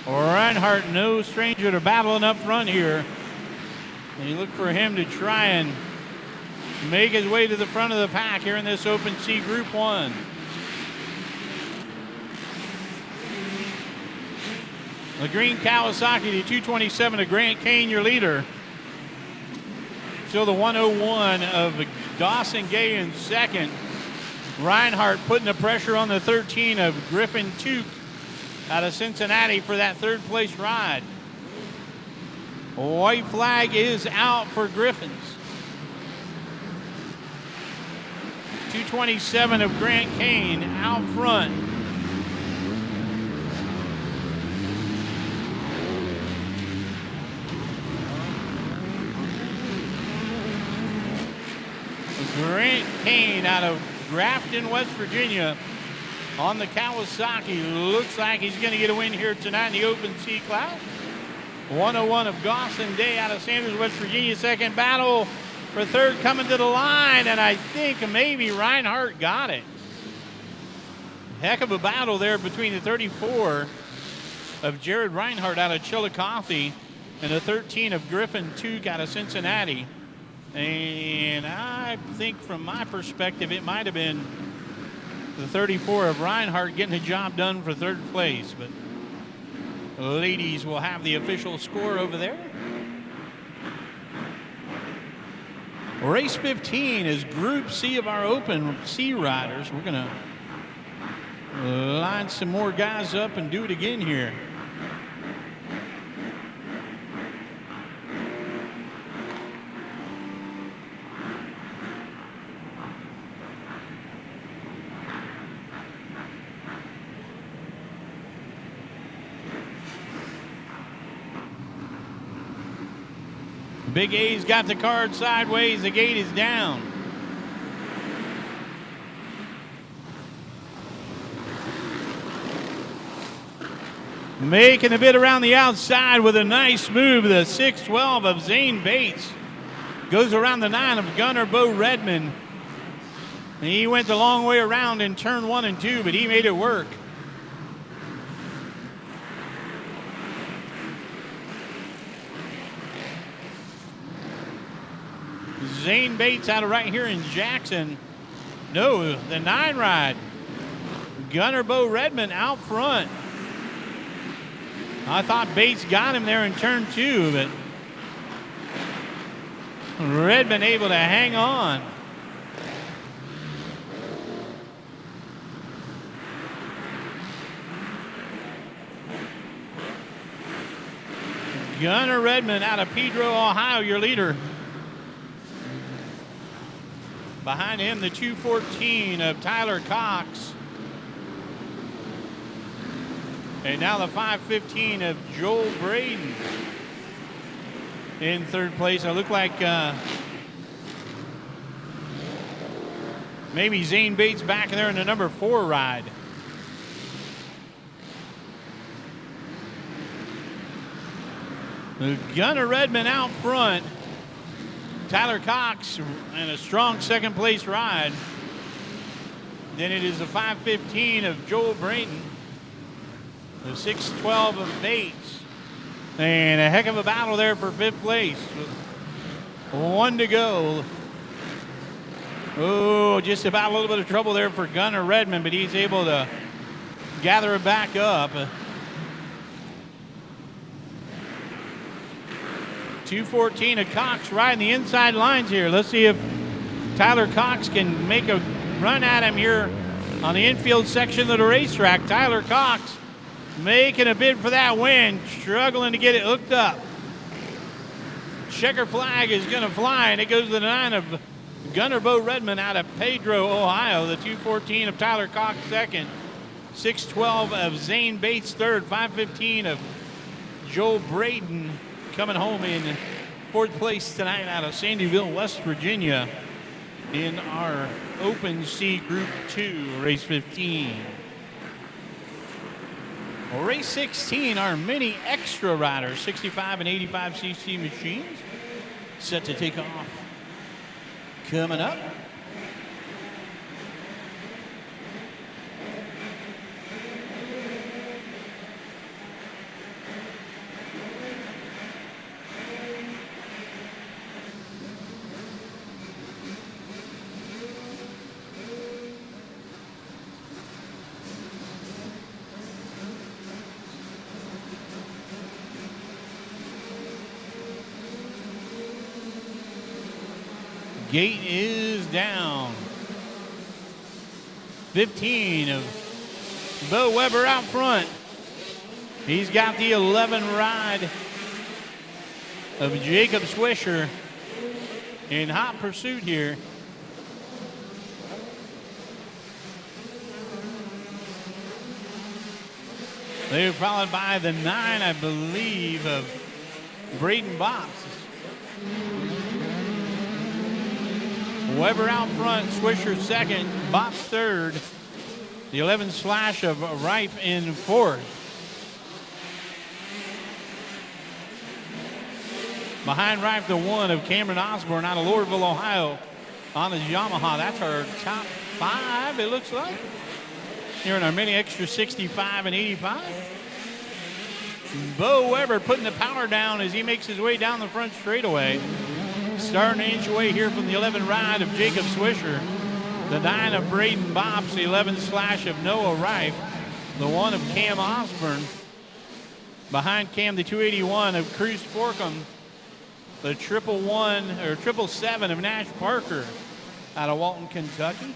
Reinhardt, no stranger to battling up front here. And you look for him to try and make his way to the front of the pack here in this Open C Group 1. The green Kawasaki, the 227 of Grant Kane, your leader. So the 101 of Dawson Gay in second. Reinhardt putting the pressure on the 13 of Griffin Took out of Cincinnati for that third place ride. White flag is out for Griffins. 227 of Grant Kane out front. Grant Kane out of Grafton, West Virginia on the Kawasaki. Looks like he's going to get a win here tonight in the Open C class. 101 of Gosson Day out of Sanders, West Virginia. Second battle for third coming to the line, and I think maybe Reinhardt got it. Heck of a battle there between the 34 of Jared Reinhardt out of Chillicothe and the 13 of Griffin Took out of Cincinnati. And I think from my perspective, it might have been the 34 of Reinhardt getting the job done for third place. But the ladies will have the official score over there. Race 15 is Group C of our Open C riders. We're going to line some more guys up and do it again here. Big A's got the card sideways. The gate is down. Making a bit around the outside with a nice move. The 612 of Zane Bates goes around the 9 of Gunnar Bo Redmond. He went the long way around in turn 1 and 2, but he made it work. Zane Bates out of right here in Jackson. No, the 9 ride. Gunnar Bo Redmond out front. I thought Bates got him there in turn 2, but Redmond able to hang on. Gunnar Redmond out of Pedro, Ohio, your leader. Behind him, the 214 of Tyler Cox. And now the 515 of Joel Braden in third place. It looked like maybe Zane Bates back in there in the number 4 ride. Gunnar Redmond out front. Tyler Cox and a strong second place ride. Then it is the 515 of Joel Brayton. The 612 of Bates. And a heck of a battle there for 5th place. 1 to go. Oh, just about a little bit of trouble there for Gunnar Redmond, but he's able to gather it back up. 214 of Cox riding the inside lines here. Let's see if Tyler Cox can make a run at him here on the infield section of the racetrack. Tyler Cox making a bid for that win, struggling to get it hooked up. Checker flag is going to fly, and it goes to the 9 of Gunnar Bo Redmond out of Pedro, Ohio. The 214 of Tyler Cox second. 612 of Zane Bates third. 515 of Joel Braden coming home in 4th place tonight out of Sandyville, West Virginia in our Open C Group 2, race 15. Well, race 16, our mini extra riders, 65 and 85 cc machines, set to take off. Coming up. Gate is down. 15 of Bo Weber out front. He's got the 11 ride of Jacob Swisher in hot pursuit here. They were followed by the 9, I believe, of Braden Bops. Weber out front, Swisher second, Bops third. The 11 Slash of Rife in fourth. Behind Rife, the 1 of Cameron Osborne out of Loreauville, Ohio on his Yamaha. That's our top 5, it looks like. Here in our mini extra 65 and 85. Bo Weber putting the power down as he makes his way down the front straightaway. Starting to inch away here from the 11 ride of Jacob Swisher. The 9 of Braden Bops, the 11 Slash of Noah Rife, the 1 of Cam Osborne. Behind Cam, the 281 of Cruz Forkham, the 777 of Nash Parker out of Walton, Kentucky.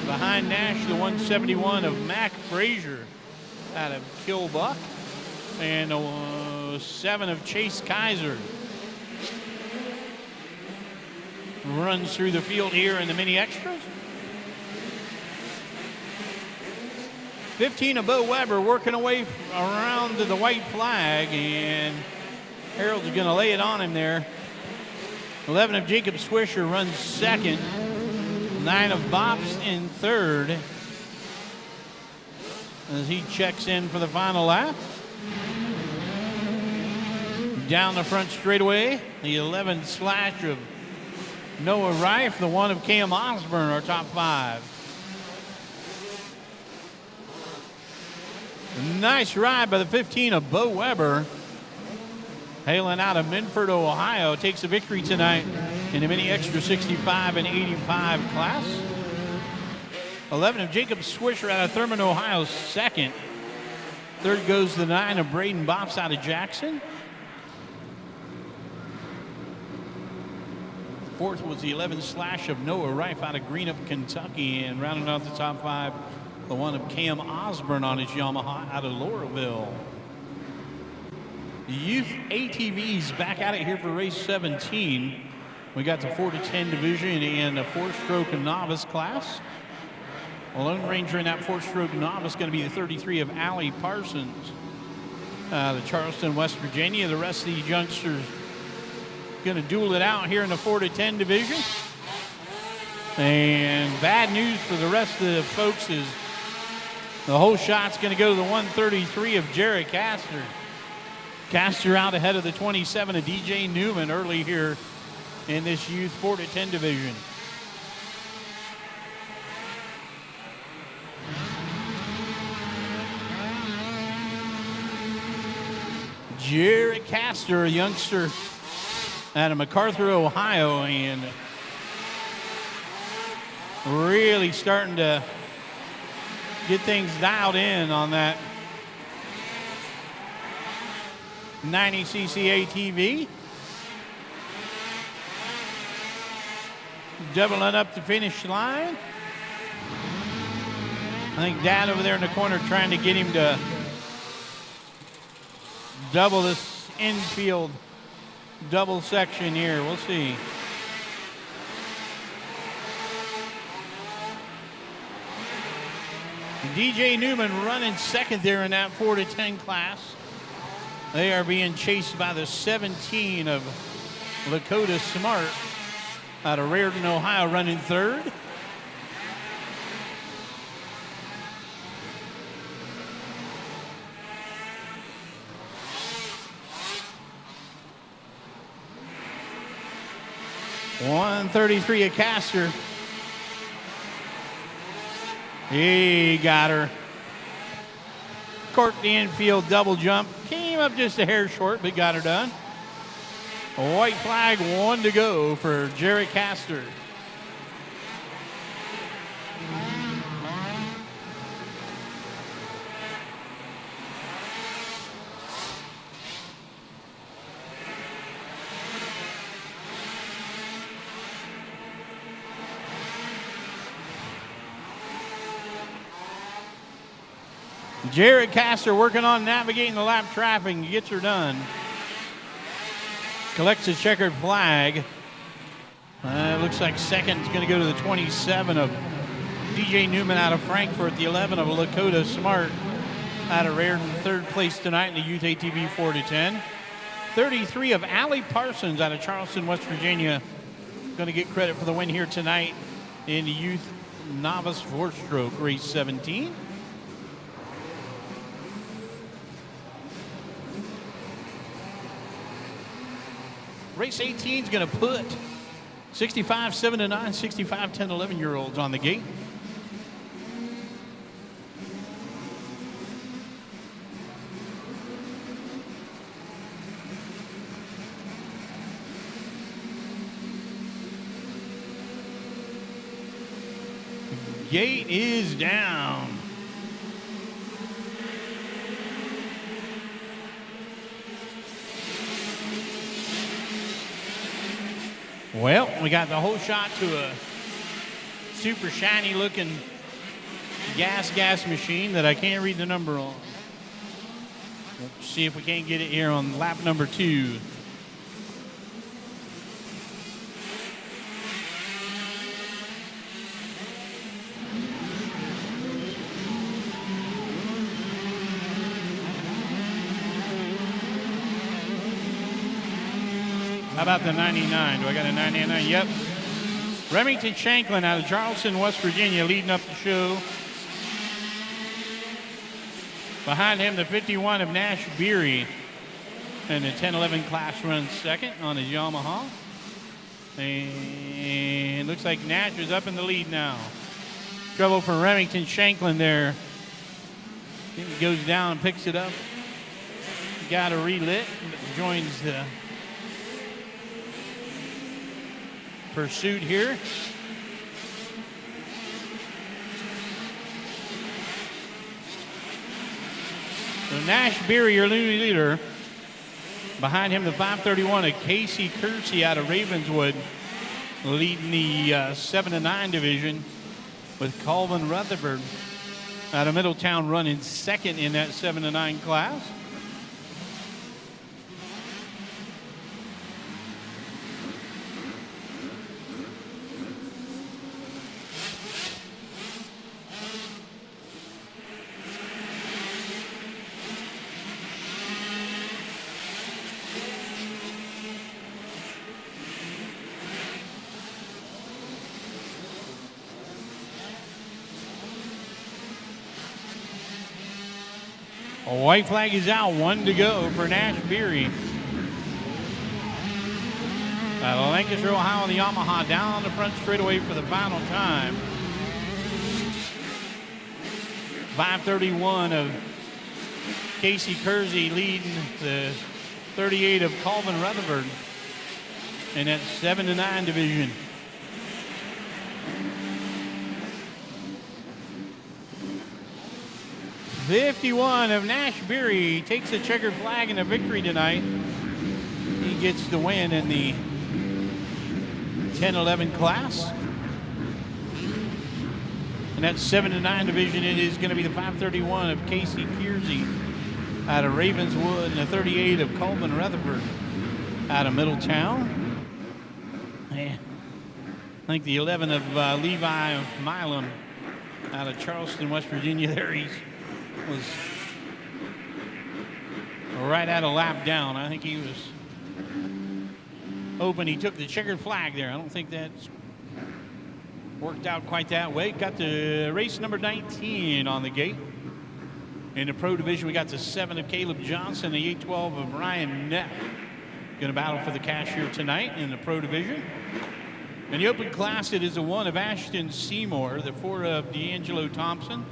Behind Nash, the 171 of Mac Frazier out of Kilbuck, and the 7 of Chase Kaiser. Runs through the field here in the mini extras. 15 of Bo Weber working away around to the white flag, and Harold's going to lay it on him there. 11 of Jacob Swisher runs second. 9 of Bops in third as he checks in for the final lap. Down the front straightaway, the 11 Slash of Noah Rife, the 1 of Cam Osborne, our top 5. Nice ride by the 15 of Bo Weber. Hailing out of Minford, Ohio, takes the victory tonight in the mini extra 65 and 85 class. 11 of Jacob Swisher out of Thurman, Ohio, second. Third goes the 9 of Braden Bops out of Jackson. Fourth was the 11 Slash of Noah Rife out of Greenup, Kentucky. And rounding out the top 5, the 1 of Cam Osborne on his Yamaha out of Laurelville. The youth ATVs back at it here for race 17. We got the 4 to 10 division and a 4-stroke novice class. A Lone Ranger in that 4-stroke novice going to be the 33 of Allie Parsons. The Charleston, West Virginia. The rest of these youngsters going to duel it out here in the 4 to 10 division. And bad news for the rest of the folks is the whole shot's going to go to the 133 of Jared Castor. Castor out ahead of the 27 of DJ Newman early here in this youth 4 to 10 division. Jared Castor, a youngster out of MacArthur, Ohio, and really starting to get things dialed in on that 90cc ATV. Doubling up the finish line. I think Dad over there in the corner trying to get him to double this infield double section here. We'll see. DJ Newman running second there in that 4 to 10 class. They are being chased by the 17 of Lakota Smart out of Raritan, Ohio, running third. .133 of Castor. He got her. Corked the infield double jump. Came up just a hair short, but got her done. A white flag, 1 to go for Jared Castor. Jared Castor working on navigating the lap traffic and gets her done. Collects his checkered flag. It looks like second is going to go to the 27 of DJ Newman out of Frankfurt, the 11 of Lakota Smart out of Raritan, third place tonight in the youth ATV 4-10. 33 of Allie Parsons out of Charleston, West Virginia. Going to get credit for the win here tonight in the youth novice four-stroke race 17. Race 18 is going to put 65, 7-9, 65, 10, 11-year-olds on the gate. Gate is down. Well, we got the whole shot to a super shiny looking gas machine that I can't read the number on. Let's see if we can't get it here on lap number 2. How about the 99? Do I got a 99? Yep. Remington Shanklin out of Charleston, West Virginia, leading up the show. Behind him, the 51 of Nash Beery. And the 10-11 class runs second on his Yamaha. And looks like Nash is up in the lead now. Trouble for Remington Shanklin there. He goes down and picks it up. Got a relit. Joins the pursuit here. So Nash Beery, your leader. Behind him, the 531 of Casey Kersey out of Ravenswood, leading the 7-9 division, with Colvin Rutherford out of Middletown running second in that 7-9 class. A white flag is out, 1 to go for Nash Beery. Lancaster, Ohio, the Yamaha down on the front straightaway for the final time. 531 of Casey Kersey leading the 38 of Colvin Rutherford in that 7-9 division. '51 of Nash Beery takes the checkered flag in a victory tonight. He gets the win in the 10-11 class. In that 7-9 division, it is going to be the 531 of Casey Kersey out of Ravenswood and the 38 of Colvin Rutherford out of Middletown. Yeah. I think the 11 of Levi Milam out of Charleston, West Virginia, there he was right at a lap down. I think he was hoping he took the checkered flag there. I don't think that's worked out quite that way. Got the race number 19 on the gate. In the pro division, we got the 7 of Caleb Johnson, the 812 of Ryan Neff. Going to battle for the cash here tonight in the pro division. In the open class, it is the 1 of Ashton Seymour, the 4 of D'Angelo Thompson,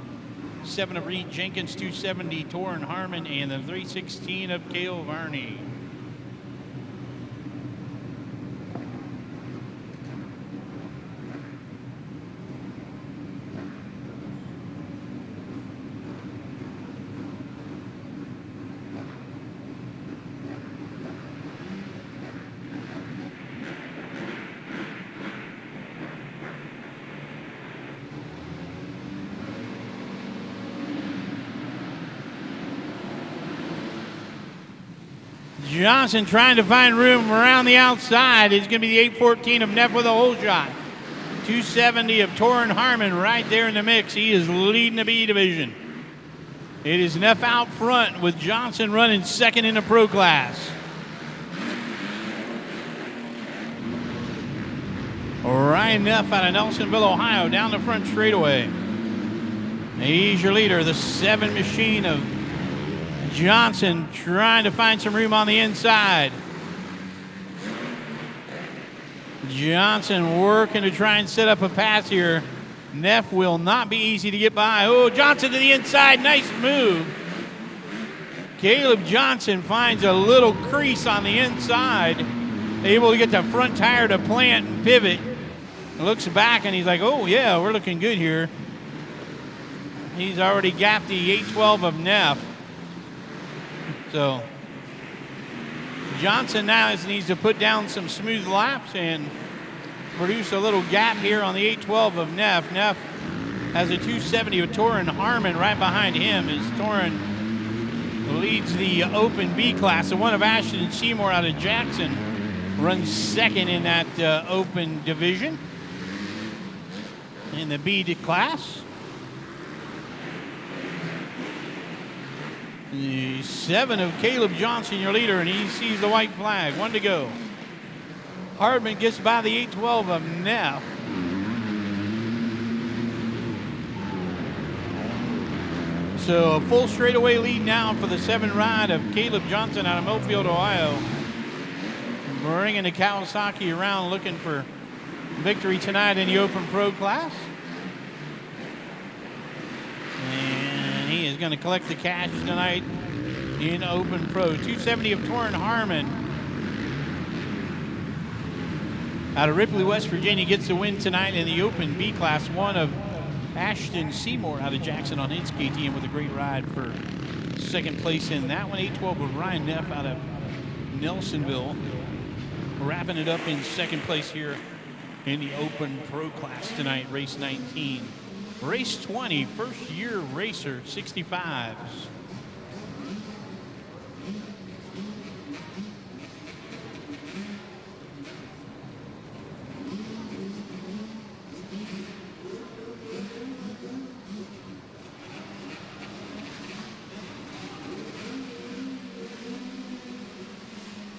7 of Reed Jenkins, 270 Torrin Harmon, and the 316 of Cale Varney. Johnson trying to find room around the outside. It's going to be the 814 of Neff with a hole shot. 270 of Torrin Harmon right there in the mix. He is leading the B division. It is Neff out front with Johnson running second in the pro class. Ryan Neff out of Nelsonville, Ohio, down the front straightaway. He's your leader, the 7 machine of Johnson, trying to find some room on the inside. Johnson working to try and set up a pass here. Neff will not be easy to get by. Oh, Johnson to the inside, nice move. Caleb Johnson finds a little crease on the inside, able to get the front tire to plant and pivot. Looks back and he's like, oh yeah, we're looking good here. He's already gapped the 812 of Neff. So Johnson now needs to put down some smooth laps and produce a little gap here on the 812 of Neff. Neff has a 270 of Torin Harmon right behind him as Torin leads the Open B class. The one of Ashton Seymour out of Jackson runs second in that Open division in the B class. The 7 of Caleb Johnson, your leader, and he sees the white flag. 1 to go. Hardman gets by the 812 of Neff. So a full straightaway lead now for the 7 ride of Caleb Johnson out of Millfield, Ohio. Bringing the Kawasaki around, looking for victory tonight in the Open Pro class. And he is going to collect the cash tonight in Open Pro. 270 of Torin Harmon out of Ripley, West Virginia gets the win tonight in the Open B class. 1 of Ashton Seymour out of Jackson on his KTM with a great ride for second place in that one. 812 with Ryan Neff out of Nelsonville, wrapping it up in second place here in the Open Pro class tonight, race 19. Race 20, first year racer, 65s.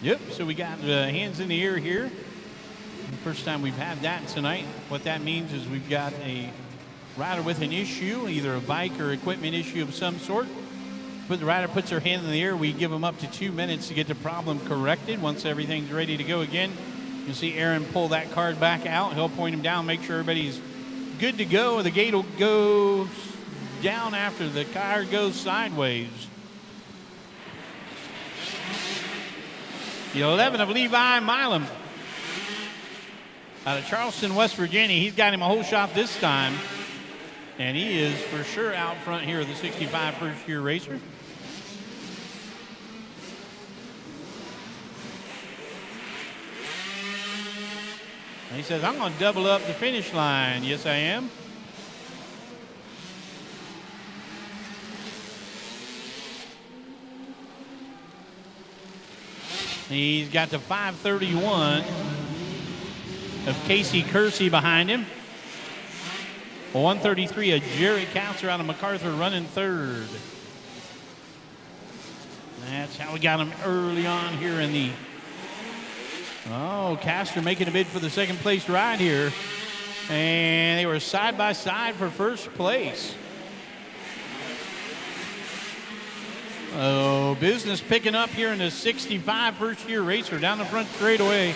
Yep, so we got hands in the air here. First time we've had that tonight. What that means is we've got a rider with an issue, either a bike or equipment issue of some sort. But the rider puts their hand in the air. We give them up to 2 minutes to get the problem corrected. Once everything's ready to go again, you'll see Aaron pull that card back out. He'll point him down, make sure everybody's good to go. The gate will go down after the car goes sideways. The 11 of Levi Milam out of Charleston, West Virginia. He's got him a whole shot this time. And he is for sure out front here, the 65 first year racer. And he says, I'm going to double up the finish line. Yes, I am. He's got the 531 of Casey Kersey behind him. 133 of Jerry Counselor out of MacArthur running third. That's how we got him early on here in the... Oh, Castor making a bid for the second place ride here. And they were side by side for first place. Oh, business picking up here in the 65 first year racer. Down the front straightaway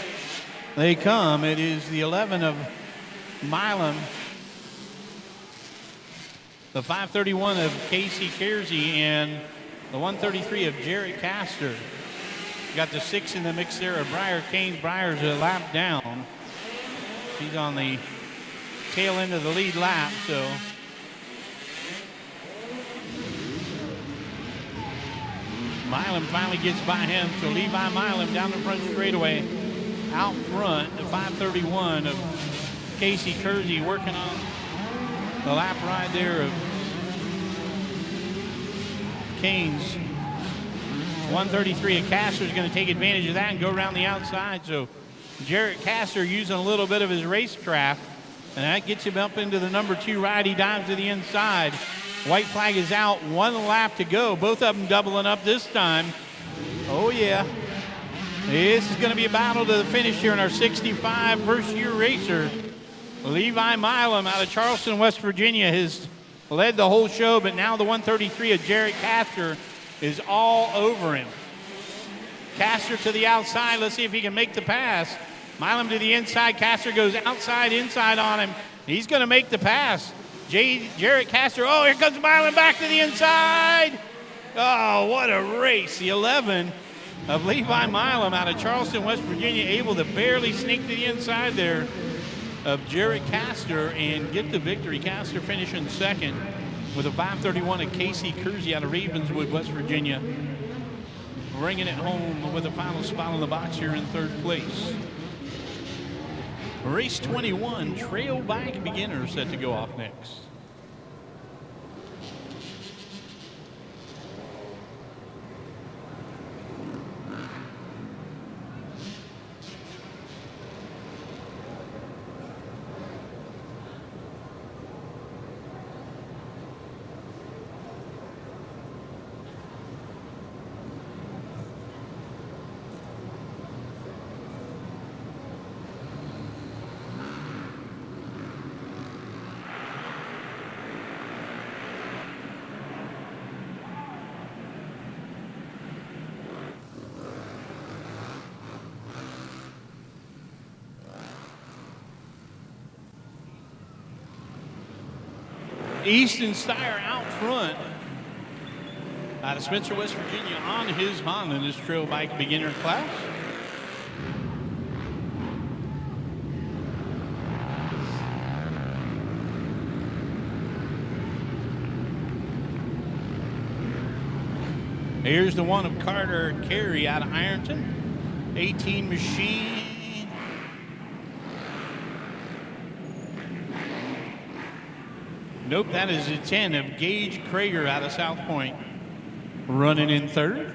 they come. It is the 11 of Milam, the 531 of Casey Kersey, and the 133 of Jarrett Castor. Got the 6 in the mix there of Briar Kane. Briar's a lap down. He's on the tail end of the lead lap, so. Milam finally gets by him, so Levi Milam down the front straightaway. Out front, the 531 of Casey Kersey working on the lap ride there of Kane's. 133 of Castor is going to take advantage of that and go around the outside. So Jarrett Castor using a little bit of his racecraft, and that gets him up into the number 2 ride. He dives to the inside. White flag is out, 1 lap to go. Both of them doubling up this time. Oh, yeah. This is going to be a battle to the finish here in our 65 first-year racer. Levi Milam out of Charleston, West Virginia has led the whole show, but now the 133 of Jarrett Castor is all over him. Castor to the outside. Let's see if he can make the pass. Milam to the inside. Castor goes outside, inside on him. He's going to make the pass. Jarrett Castor. Oh, here comes Milam back to the inside. Oh, what a race. The 11 of Levi Milam out of Charleston, West Virginia, able to barely sneak to the inside there of Jarrett Castor and get the victory. Castor finishing second with a 5:31 of Casey Kersey out of Ravenswood, West Virginia, bringing it home with a final spot on the box here in third place. Race 21, trail bike beginner, set to go off next. Easton Steyer out front out of Spencer, West Virginia on his Honda in this trail bike beginner class. Here's the one of Carter Carey out of Ironton, 18 machine. Nope, that is a 10 of Gage Krager out of South Point, running in third.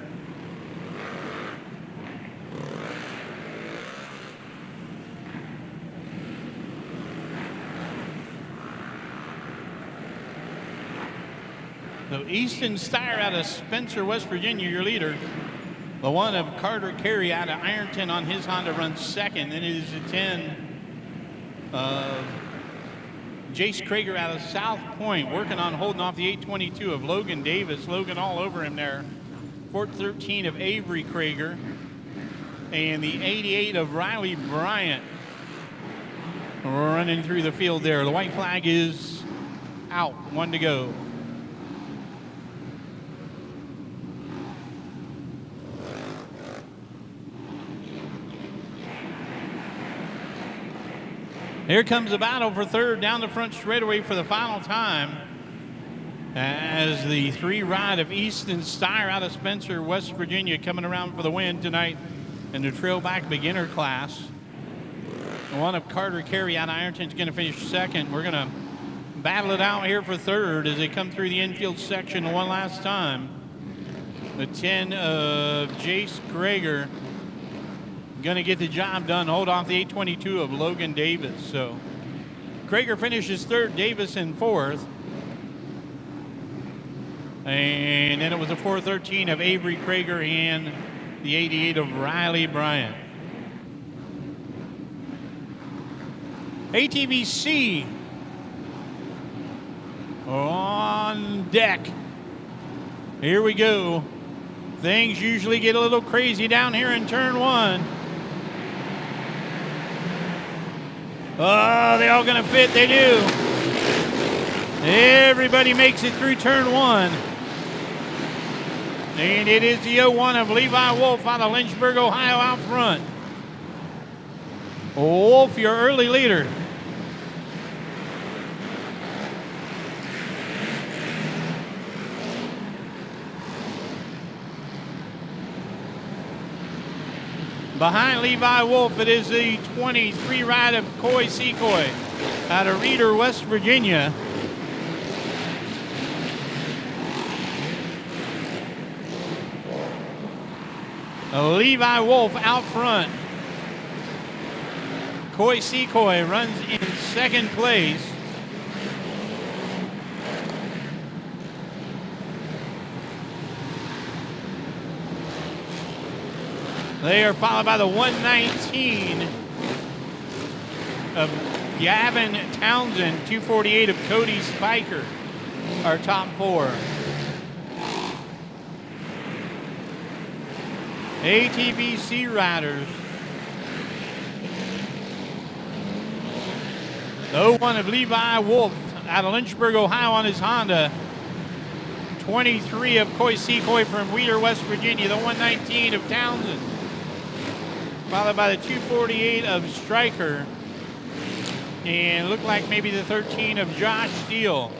So Easton Steyer out of Spencer, West Virginia, your leader. The one of Carter Carey out of Ironton on his Honda runs second. Then it is a 10 of Jace Krager out of South Point, working on holding off the 822 of Logan Davis. Logan all over him there. 413 of Avery Krager. And the 88 of Riley Bryant running through the field there. The white flag is out, 1 to go. Here comes the battle for third down the front straightaway for the final time as the 3 ride of Easton Steyer out of Spencer, West Virginia, coming around for the win tonight in the trail back beginner class. The one of Carter Carey out of Ironton is going to finish second. We're going to battle it out here for third as they come through the infield section one last time. The 10 of Jace Krager going to get the job done, hold off the 822 of Logan Davis. So Krager finishes third, Davis in fourth. And then it was a 413 of Avery Krager and the 88 of Riley Bryant. ATV C on deck. Here we go. Things usually get a little crazy down here in turn 1. Oh, they all gonna fit, they do. Everybody makes it through turn 1. And it is the 01 of Levi Wolf out of Lynchburg, Ohio out front. Wolf, your early leader. Behind Levi Wolf, it is the 23 ride of Coy Secoy out of Reeder, West Virginia. Levi Wolf out front. Coy Secoy runs in second place. They are followed by the 119 of Gavin Townsend, 248 of Cody Spiker, our top four. ATV C riders. The 01 of Levi Wolf out of Lynchburg, Ohio on his Honda. 23 of Coy Secoy from Wheeler, West Virginia. The 119 of Townsend. Followed by the 248 of Stryker. And looked like maybe the 13 of Josh Steele.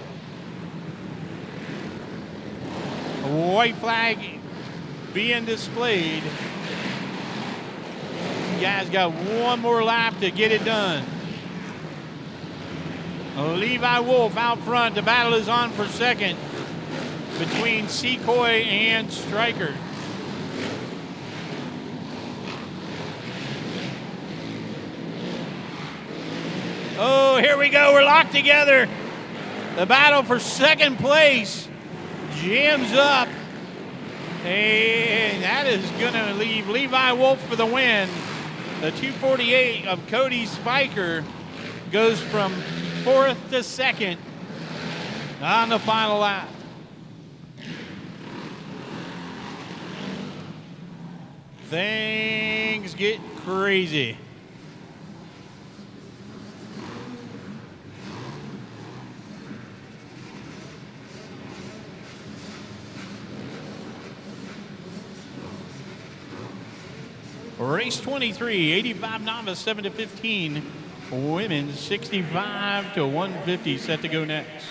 A white flag being displayed. You guys got one more lap to get it done. Levi Wolf out front. The battle is on for second between Secoy and Stryker. Oh, here we go. We're locked together. The battle for second place jams up. And that is going to leave Levi Wolf for the win. The 248 of Cody Spiker goes from fourth to second on the final lap. Things get crazy. Race 23, 85 novice, 7 to 15. Women 65 to 150 set to go next.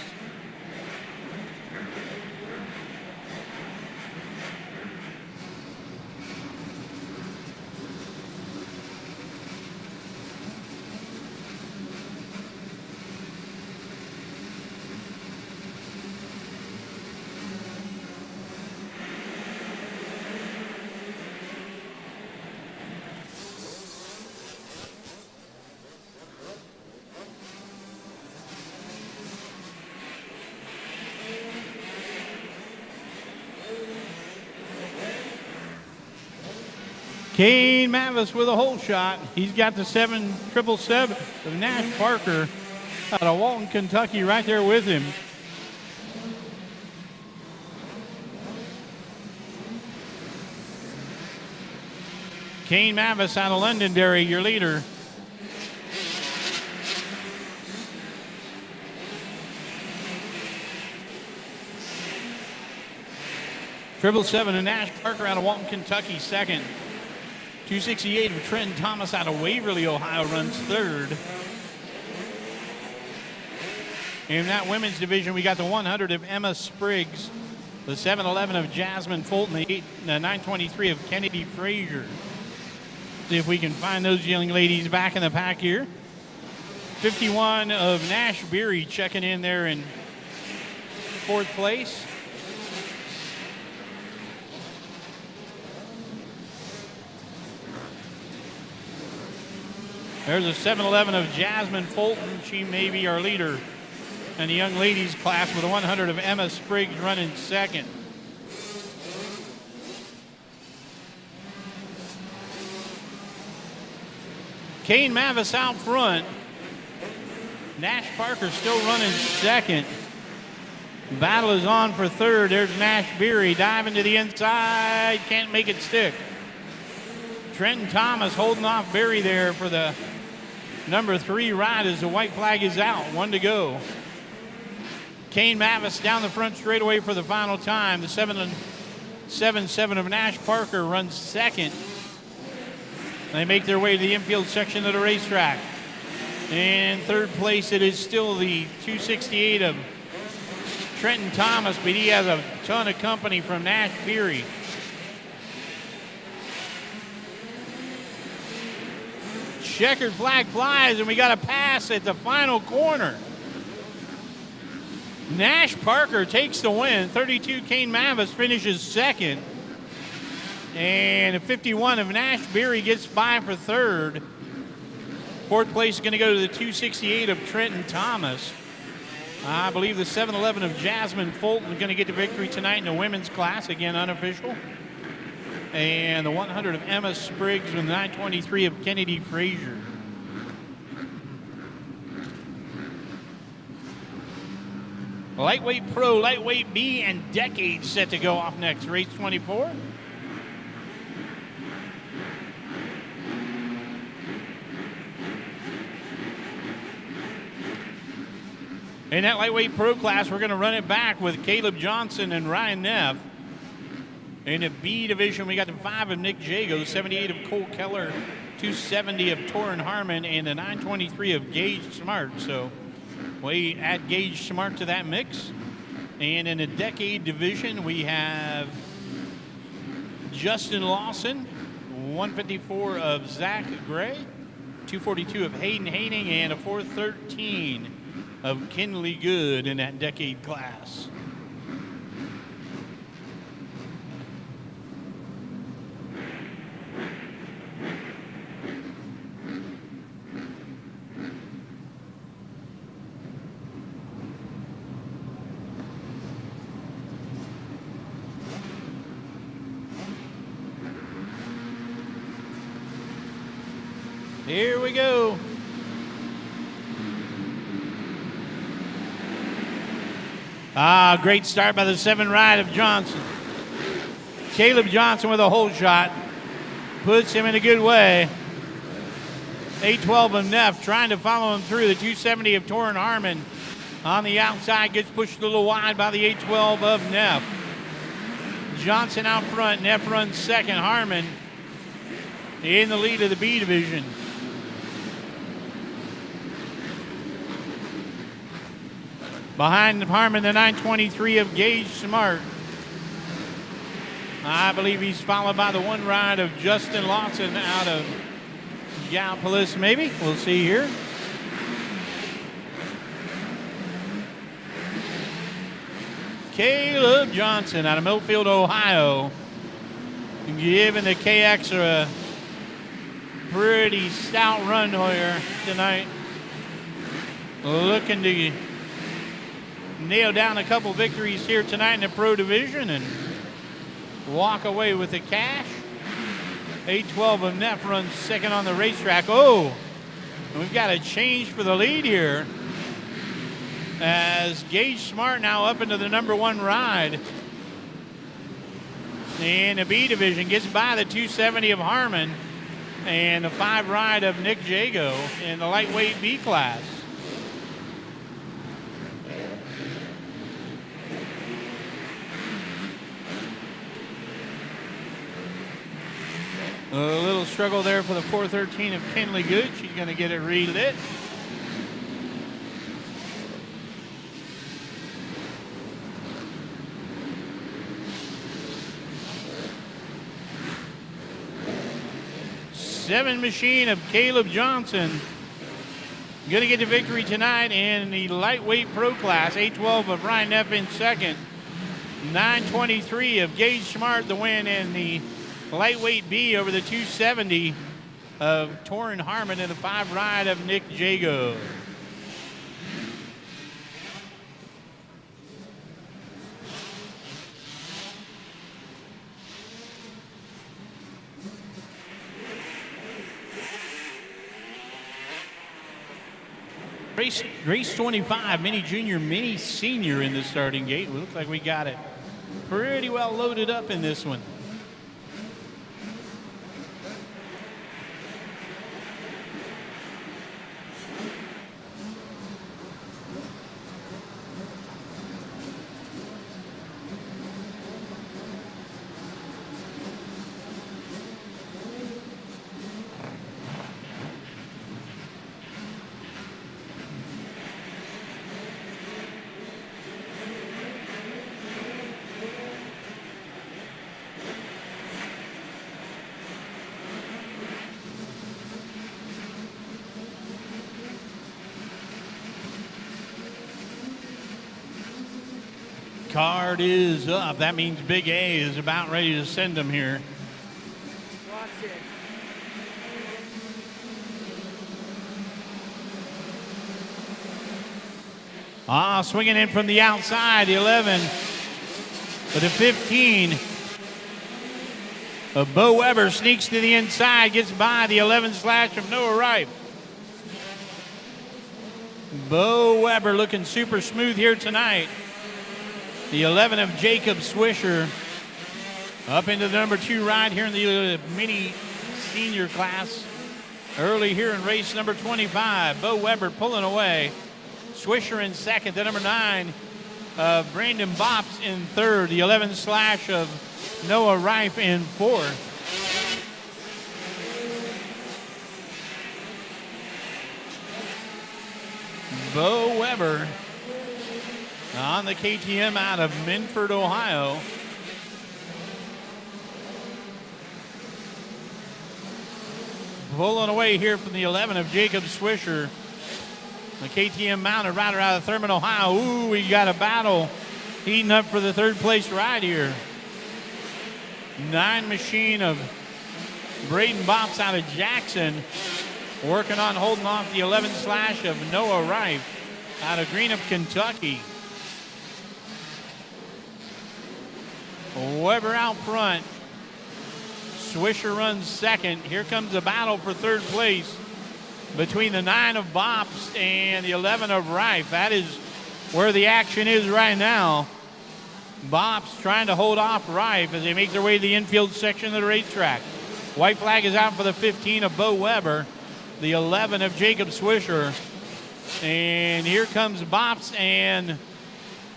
Kane Mavis with a hole shot. He's got the 777 of Nash Parker out of Walton, Kentucky, right there with him. Kane Mavis out of Londonderry, your leader. Triple seven of Nash Parker out of Walton, Kentucky, second. 268 of Trenton Thomas out of Waverly, Ohio, runs third. In that women's division, we got the 100 of Emma Spriggs, the 711 of Jasmine Fulton, the 923 of Kennedy Frazier. See if we can find those young ladies back in the pack here. 51 of Nash Beery checking in there in fourth place. There's a 711 of Jasmine Fulton. She may be our leader in the young ladies class with a 100 of Emma Spriggs running second. Kane Mavis out front. Nash Parker still running second. Battle is on for third. There's Nash Beery diving to the inside. Can't make it stick. Trenton Thomas holding off Beery there for the number 3 ride as the white flag is out. 1 to go. Kane Mavis down the front straightaway for the final time. The 777 of Nash Parker runs second. They make their way to the infield section of the racetrack. In third place, it is still the 268 of Trenton Thomas, but he has a ton of company from Nash Beery. Checkered flag flies, and we got a pass at the final corner. Nash Parker takes the win. 32 Kane Mavis finishes second. And a 51 of Nash Beery gets by for third. Fourth place is going to go to the 268 of Trenton Thomas. I believe the 711 of Jasmine Fulton is going to get the victory tonight in the women's class. Again, unofficial. and the 100 of Emma Spriggs with 923 of Kennedy Frazier. Lightweight Pro, Lightweight B, and Decade set to go off next. Race 24. In that Lightweight Pro class, we're going to run it back with Caleb Johnson and Ryan Neff. In the B division, we got the 5 of Nick Jago, 78 of Cole Keller, 270 of Torrin Harmon, and the 923 of Gage Smart. So we add Gage Smart to that mix. And in the Decade division, we have Justin Lawson, 154 of Zach Gray, 242 of Hayden Haining, and a 413 of Kinley Good in that Decade class. Here we go. Great start by the 7 ride of Johnson. Caleb Johnson with a hole shot. Puts him in a good way. 812 of Neff trying to follow him through. The 270 of Torrin Harmon on the outside gets pushed a little wide by the 812 of Neff. Johnson out front. Neff runs second. Harmon in the lead of the B division. Behind Harmon, the 923 of Gage Smart. I believe he's followed by the 1 ride of Justin Lawson out of Gallipolis, maybe. We'll see here. Caleb Johnson out of Millfield, Ohio. Giving the KX a pretty stout run here tonight. Looking to nail down a couple victories here tonight in the Pro Division and walk away with the cash. 812 of Neff runs second on the racetrack. Oh, we've got a change for the lead here as Gage Smart now up into the number 1 ride. In the B division gets by the 270 of Harmon and the 5 ride of Nick Jago in the lightweight B class. A little struggle there for the 413 of Kinley Good. She's going to get it relit. Seven machine of Caleb Johnson. Going to get the victory tonight in the lightweight pro class. 812 of Ryan Neff in second. 923 of Gage Smart the win in the lightweight B over the 270 of Torrin Harmon and the 5 ride of Nick Jago. Race 25, mini junior, mini senior in the starting gate. It looks like we got it pretty well loaded up in this one. Card is up. That means Big A is about ready to send them here. Watch it. Swinging in from the outside, the 11. But the 15 Bo Weber sneaks to the inside, gets by the 11 slash of Noah Rife. Bo Weber looking super smooth here tonight. The 11 of Jacob Swisher up into the number 2 ride here in the mini senior class. Early here in race number 25. Bo Weber pulling away. Swisher in second. The number 9 of Brandon Bops in third. The 11 slash of Noah Rife in fourth. Bo Weber on the KTM out of Minford, Ohio. Pulling away here from the 11 of Jacob Swisher. The KTM mounted rider out of Thurman, Ohio. Ooh, we got a battle heating up for the third place ride here. 9 machine of Braden Bops out of Jackson. Working on holding off the 11 slash of Noah Rife out of Greenup, Kentucky. Weber out front. Swisher runs second. Here comes a battle for third place between the 9 of Bops and the 11 of Rife. That is where the action is right now. Bops trying to hold off Rife as they make their way to the infield section of the racetrack. White flag is out for the 15 of Bo Weber, the 11 of Jacob Swisher. And here comes Bops and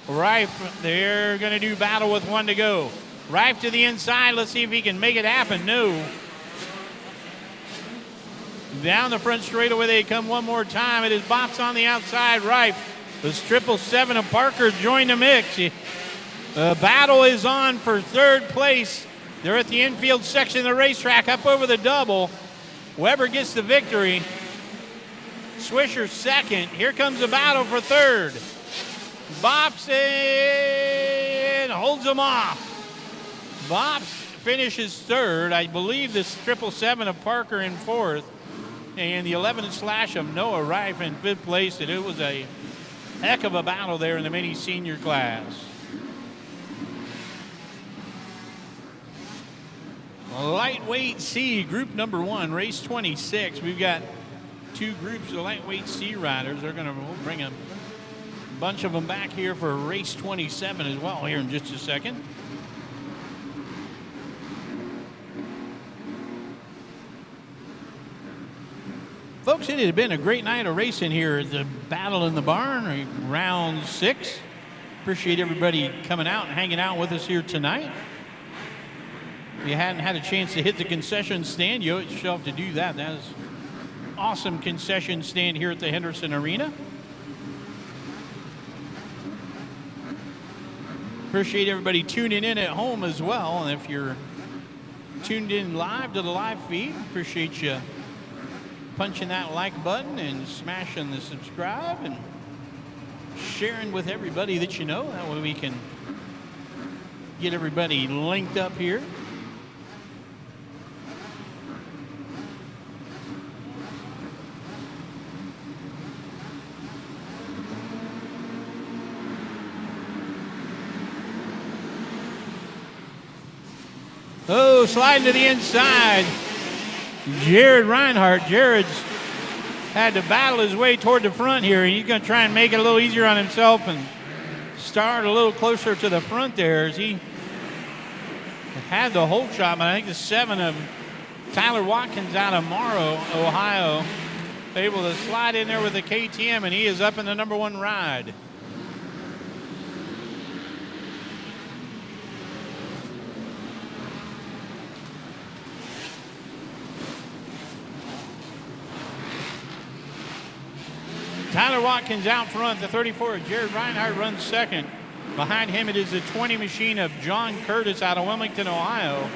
Rife. They're going to do battle with 1 to go. Rife to the inside. Let's see if he can make it happen. No. Down the front straightaway they come one more time. It is Bops on the outside. Rife. The 777 of Parker join the mix. The battle is on for third place. They're at the infield section of the racetrack up over the double. Weber gets the victory. Swisher second. Here comes the battle for third. Bops in, holds him off. Bops finishes third. I believe this 777 of Parker in fourth. And the 11 slash of Noah Rife in fifth place. And it was a heck of a battle there in the mini senior class. Lightweight C, group number 1, race 26. We've got 2 groups of lightweight C riders. They're going to bring a bunch of them back here for race 27 as well here in just a second. Folks, it had been a great night of racing here at the Battle in the Barn, round 6. Appreciate everybody coming out and hanging out with us here tonight. If you hadn't had a chance to hit the concession stand, you owe yourself to do that. That is an awesome concession stand here at the Henderson Arena. Appreciate everybody tuning in at home as well. And if you're tuned in live to the live feed, appreciate you punching that like button and smashing the subscribe and sharing with everybody that you know. That way we can get everybody linked up here. Oh, sliding to the inside. Jared Reinhardt. Jared's had to battle his way toward the front here. He's going to try and make it a little easier on himself and start a little closer to the front there as he had the hold shot. But I think the 7 of Tyler Watkins out of Morrow, Ohio, able to slide in there with the KTM, and he is up in the number 1 ride. Tyler Watkins out front. The 34 of Jared Reinhardt runs second. Behind him it is the 20 machine of John Curtis out of Wilmington, Ohio.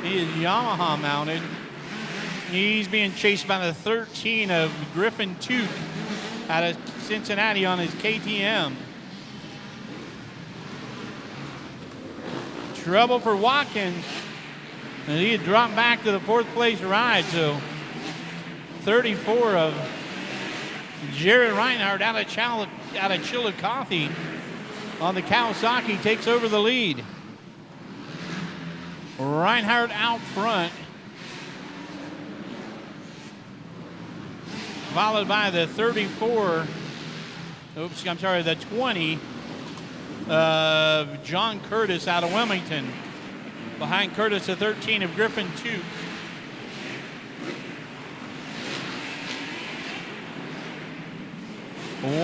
He is Yamaha mounted. He's being chased by the 13 of Griffin Toot out of Cincinnati on his KTM. Trouble for Watkins. And he had dropped back to the 4th place ride. So 34 of Jared Reinhardt out of Chillicothe on the Kawasaki takes over the lead. Reinhardt out front. Followed by the 34. Oops, I'm sorry, the 20 of John Curtis out of Wilmington. Behind Curtis, the 13 of Griffin Tuke.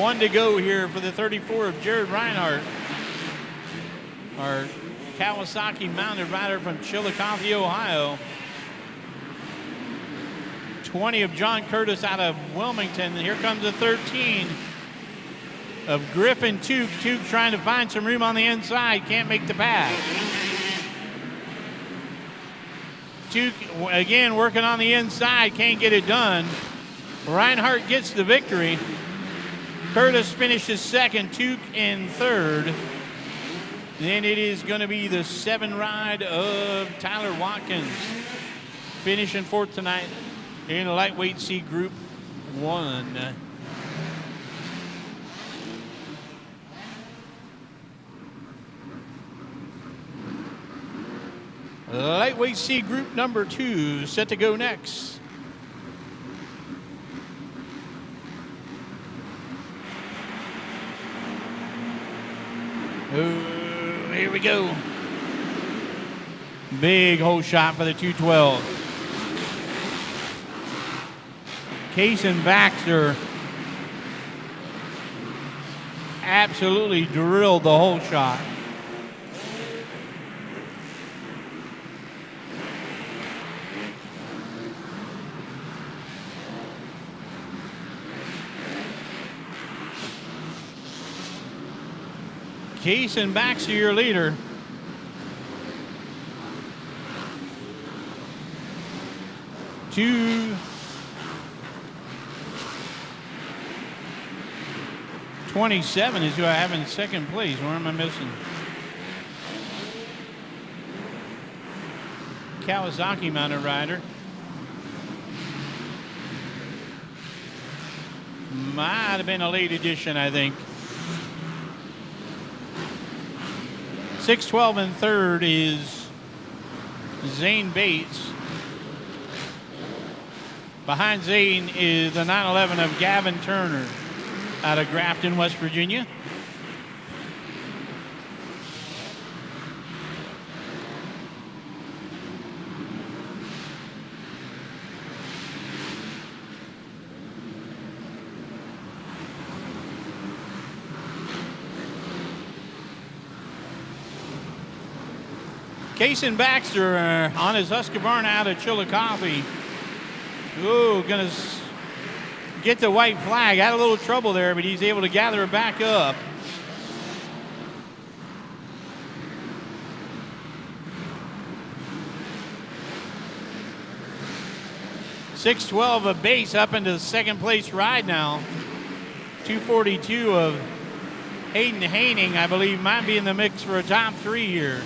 One to go here for the 34 of Jared Reinhardt. Our Kawasaki mounted rider from Chillicothe, Ohio. 20 of John Curtis out of Wilmington. And here comes the 13 of Griffin Tuke. Tuke trying to find some room on the inside. Can't make the pass. Tuke again working on the inside. Can't get it done. Reinhardt gets the victory. Curtis finishes second. Tuke in third. Then it is going to be the 7 ride of Tyler Watkins, finishing fourth tonight in the lightweight C Group 1. Lightweight C Group number 2 set to go next. Oh, here we go. Big hole shot for the 212. Kason Baxter absolutely drilled the hole shot. Kason Baxter, your leader. Two 27 is who I have in second place. Where am I missing? Kawasaki mounted rider. Might have been a late edition, I think. 612 in third is Zane Bates. Behind Zane is the 911 of Gavin Turner out of Grafton, West Virginia. Kason Baxter on his Husqvarna out of Chillicothe. Ooh, gonna get the white flag. Had a little trouble there, but he's able to gather it back up. .612 of Bates up into the second place ride now. 242 of Hayden Haining, I believe, might be in the mix for a top 3 here.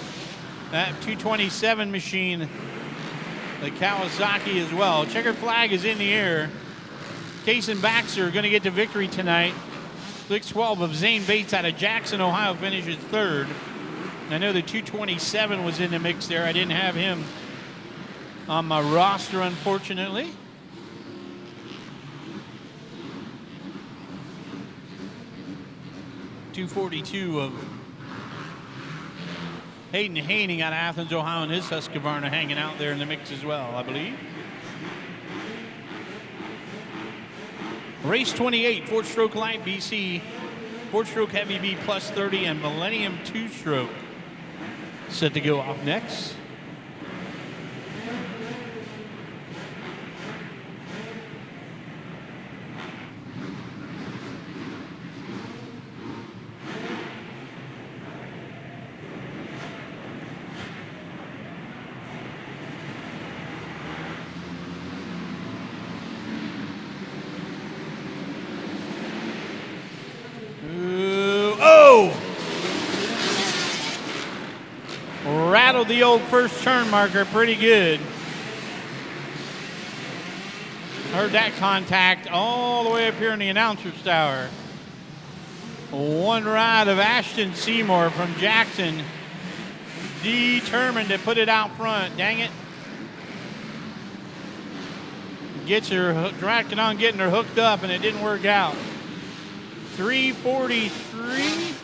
That 227 machine, the Kawasaki as well. Checkered flag is in the air. Kason Baxter going to get the victory tonight. 612 of Zane Bates out of Jackson, Ohio finishes third. I know the 227 was in the mix there. I didn't have him on my roster, unfortunately. .242 of Hayden Haining out of Athens, Ohio, and his Husqvarna hanging out there in the mix as well, I believe. Race 28, 4-stroke light BC, 4-stroke heavy B plus 30, and Millennium 2-stroke set to go off next. Rattled the old first turn marker pretty good. Heard that contact all the way up here in the announcer's tower. One ride of Ashton Seymour from Jackson determined to put it out front. Dang it. Gets her, tracking on getting her hooked up, and it didn't work out. 3:43.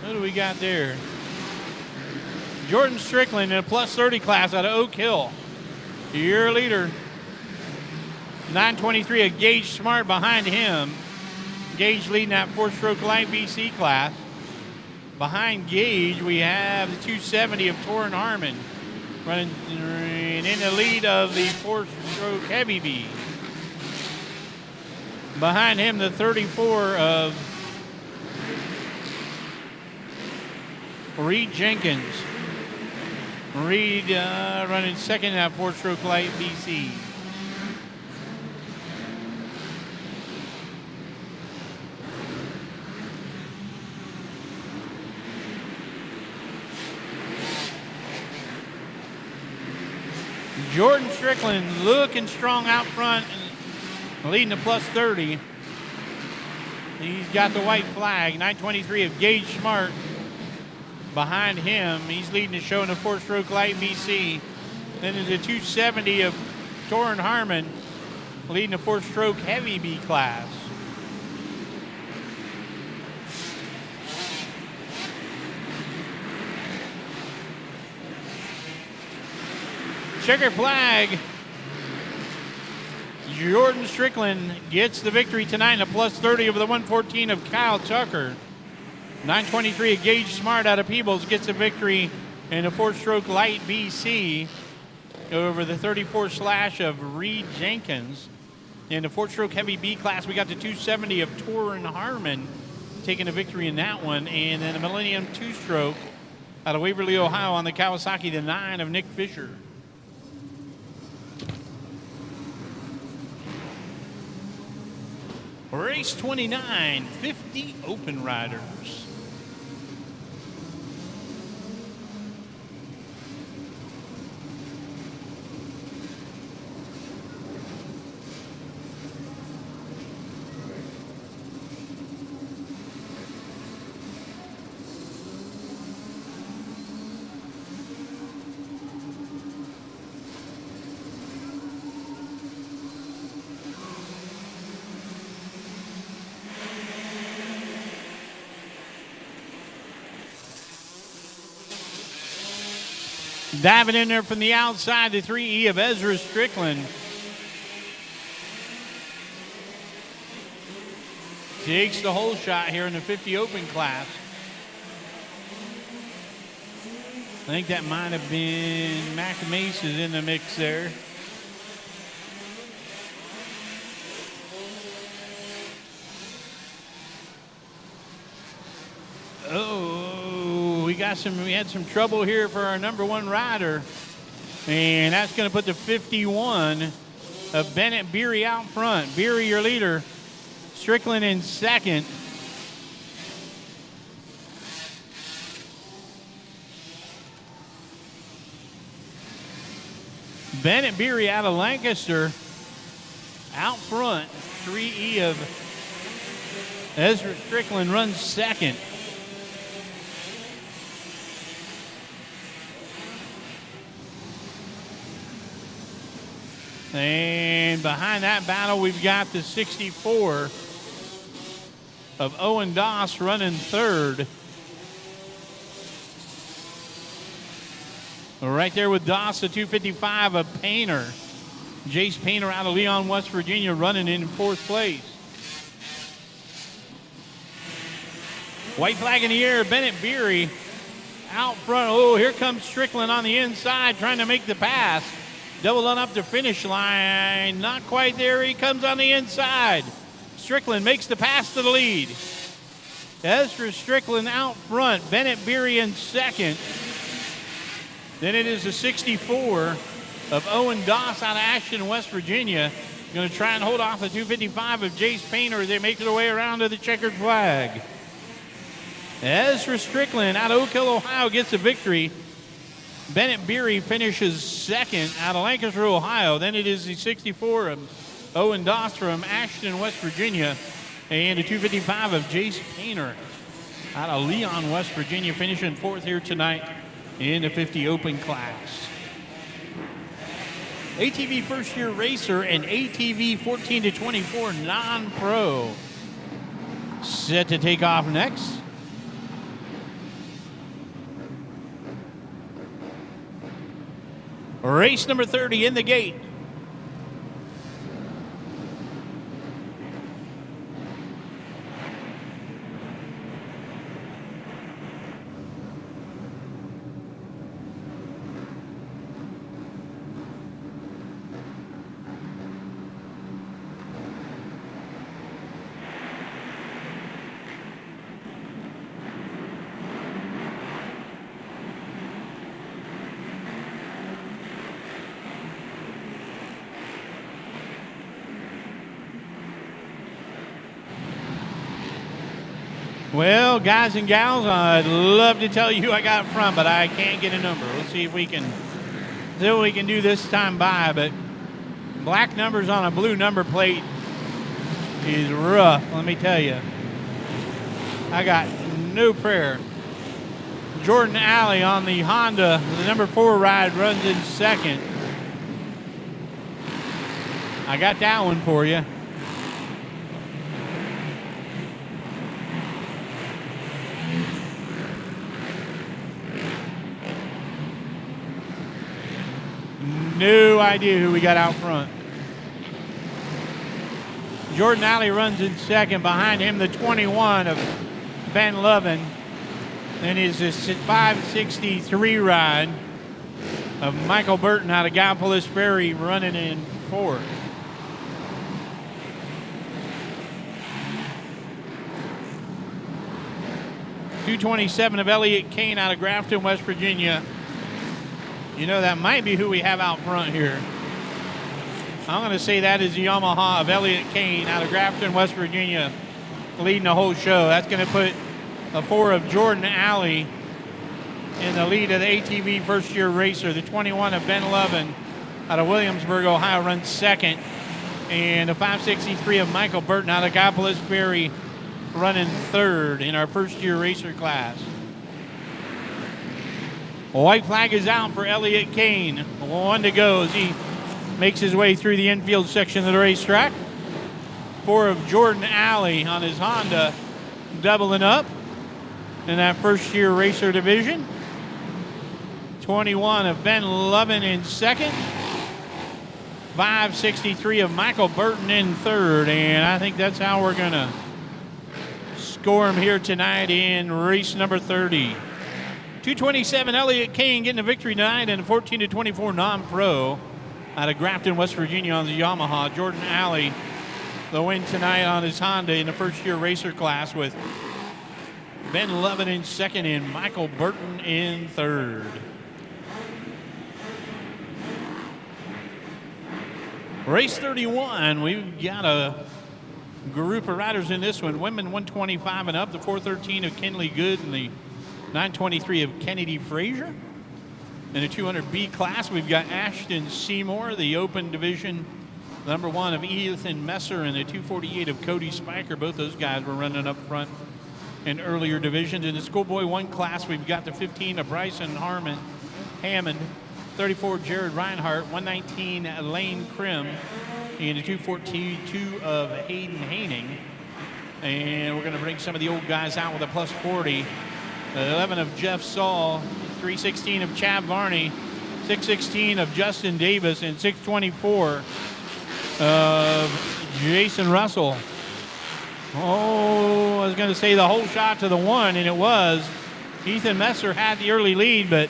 What do we got there? Jordan Strickland in a plus 30 class out of Oak Hill. Your leader. 9:23 of Gage Smart behind him. Gage leading that 4-stroke light BC class. Behind Gage, we have the 270 of Torrin Harmon running in the lead of the 4-stroke heavy B. Behind him, the 34 of Reed Jenkins. Reed running second in that 4-stroke light BC. Jordan Strickland looking strong out front and leading the plus 30. He's got the white flag. 9:23 of Gage Smart behind him. He's leading the show in the 4-stroke light BC. Then there's a 270 of Torrin Harmon leading the 4-stroke heavy B class. Checker flag. Jordan Strickland gets the victory tonight in a plus 30 over the 114 of Kyle Tucker. 9:23 of Gage Smart out of Peebles gets the victory in a 4-stroke light BC over the 34 slash of Reed Jenkins. In the 4-stroke heavy B class, we got the 270 of Torrin Harmon taking the victory in that one. And then a Millennium 2-stroke out of Waverly, Ohio on the Kawasaki, the 9 of Nick Fisher. Race 29, 50 open riders. Diving in there from the outside, the 3E of Ezra Strickland. Takes the whole shot here in the 50 open class. I think that might have been Mac Mace's in the mix there. We had some trouble here for our number 1 rider, and that's going to put the 51 of Bennett Beery out front. Beery, your leader. Strickland in second. Bennett Beery out of Lancaster out front. 3E of Ezra Strickland runs second. And behind that battle, we've got the 64 of Owen Doss running third. Right there with Doss, the 255 of Painter. Jace Painter out of Leon, West Virginia, running in 4th place. White flag in the air, Bennett Beery out front. Oh, here comes Strickland on the inside trying to make the pass. Doubling up the finish line. Not quite there. He comes on the inside. Strickland makes the pass to the lead. Ezra Strickland out front. Bennett Beery in second. Then it is the 64 of Owen Doss out of Ashton, West Virginia. Going to try and hold off the 255 of Jace Painter as they make their way around to the checkered flag. Ezra Strickland out of Oak Hill, Ohio gets the victory. Bennett Beery finishes second out of Lancaster, Ohio. Then it is the 64 of Owen Doss from Ashton, West Virginia, and the 255 of Jace Painter. out of Leon, West Virginia, finishing 4th here tonight in the 50 open class. ATV first year racer and ATV 14 to 24 non-pro set to take off next. Race number 30 in the gate. Well, guys and gals, I'd love to tell you I got up front, but I can't get a number. Let's see if we can do this time by. But black numbers on a blue number plate is rough, let me tell you. I got no prayer. Jordan Alley on the Honda, the number 4 ride, runs in 2nd. I got that one for you. No idea who we got out front. Jordan Alley runs in 2nd. Behind him, the 21 of Ben Lovin. Then is this 563 ride of Michael Burton out of Gallipolis Ferry running in 4th. .227 of Elliott Kane out of Grafton, West Virginia. You know, that might be who we have out front here. I'm going to say that is the Yamaha of Elliott Kane out of Grafton, West Virginia, leading the whole show. That's going to put a 4 of Jordan Alley in the lead of the ATV first-year racer. The 21 of Ben Lovin out of Williamsburg, Ohio, runs 2nd. And the 563 of Michael Burton out of Gallipolis Ferry running 3rd in our first-year racer class. White flag is out for Elliott Kane. 1 to go as he makes his way through the infield section of the racetrack. 4 of Jordan Alley on his Honda doubling up in that first-year racer division. 21 of Ben Lovin in 2nd. 563 of Michael Burton in 3rd. And I think that's how we're going to score him here tonight in race number 30. 227 Elliott Kane getting a victory tonight in a 14 to 24 non-pro out of Grafton, West Virginia on the Yamaha. Jordan Alley the win tonight on his Honda in the first-year racer class with Ben Lovin in 2nd and Michael Burton in 3rd. Race 31, we've got a group of riders in this one. Women 125 and up, the 413 of Kenley Good and the 923 of Kennedy Frazier. In the 200B class, we've got Ashton Seymour, the open division, number 1 of Ethan Messer, and the 248 of Cody Spiker. Both those guys were running up front in earlier divisions. In the schoolboy 1 class, we've got the 15 of Bryson Hammond, 34 Jared Reinhart, 119 Lane Krim, and the 242 of Hayden Haining. And we're going to bring some of the old guys out with a plus 40. 11 of Jeff Saul, 316 of Chad Varney, 616 of Justin Davis, and 624 of Jason Russell. Oh, I was going to say the whole shot to the 1, and it was. Ethan Messer had the early lead, but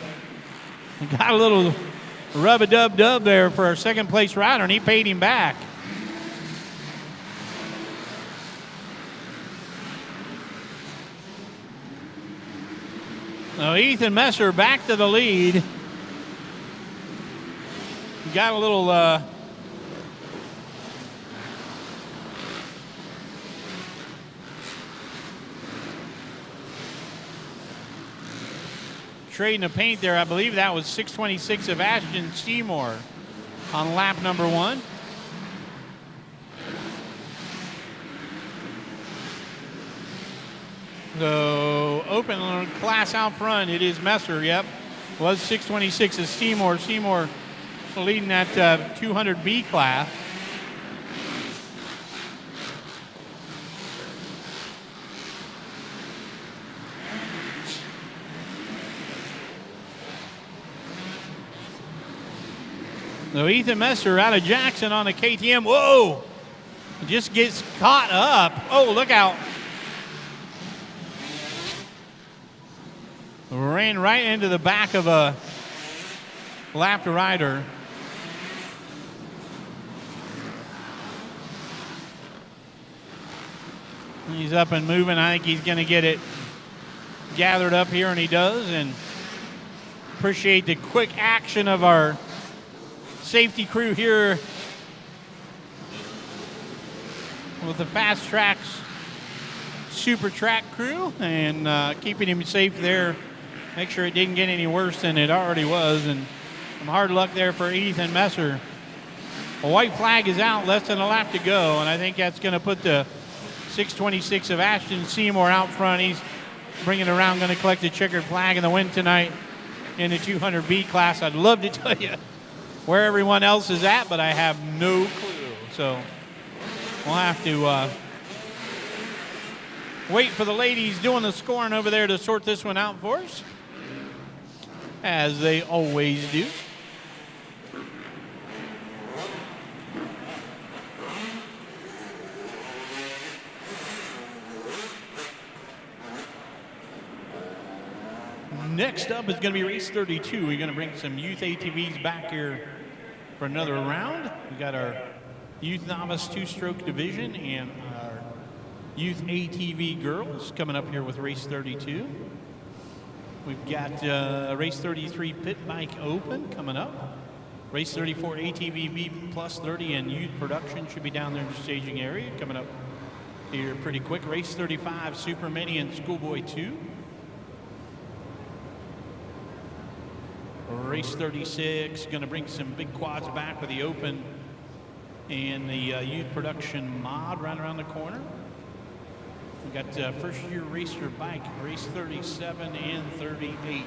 got a little rub-a-dub-dub there for our second-place rider, and he paid him back. Now Ethan Messer back to the lead. Got a little trading the paint there. I believe that was 626 of Ashton Seymour on lap number 1. So open class out front, it is Messer, yep. Was 626 is Seymour. Seymour leading that 200B class. So Ethan Messer out of Jackson on a KTM. Whoa! Just gets caught up. Oh, look out. Ran right into the back of a lapped rider. He's up and moving. I think he's going to get it gathered up here, and he does. And appreciate the quick action of our safety crew here with the Fast Traxx Super Track crew, and keeping him safe there. Make sure it didn't get any worse than it already was, and some hard luck there for Ethan Messer. A white flag is out, less than a lap to go, and I think that's going to put the 626 of Ashton Seymour out front. He's bringing it around, going to collect the checkered flag in the win tonight in the 200B class. I'd love to tell you where everyone else is at, but I have no clue. So we'll have to wait for the ladies doing the scoring over there to sort this one out for us, as they always do. Next up is going to be race 32. We're going to bring some youth ATVs back here for another round. We got our youth novice two-stroke division and our youth ATV girls coming up here with race 32. We've got race 33 pit bike open coming up. Race 34 ATV B plus 30 and youth production should be down there in the staging area coming up here pretty quick. Race 35 Super Mini and Schoolboy 2. Race 36, going to bring some big quads back with the open and the youth production mod right around the corner. We got first year racer bike, race 37 and 38.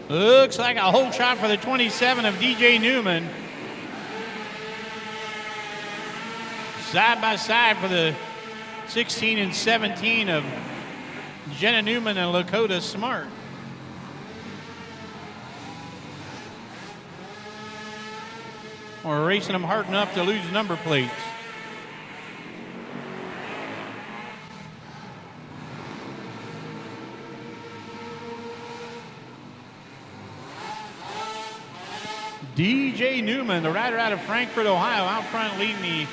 Looks like a hold shot for the 27 of DJ Newman. Side by side for the 16 and 17 of Jenna Newman and Lakota Smart. We're racing them hard enough to lose number plates. DJ Newman, the rider out of Frankfort, Ohio, out front leading the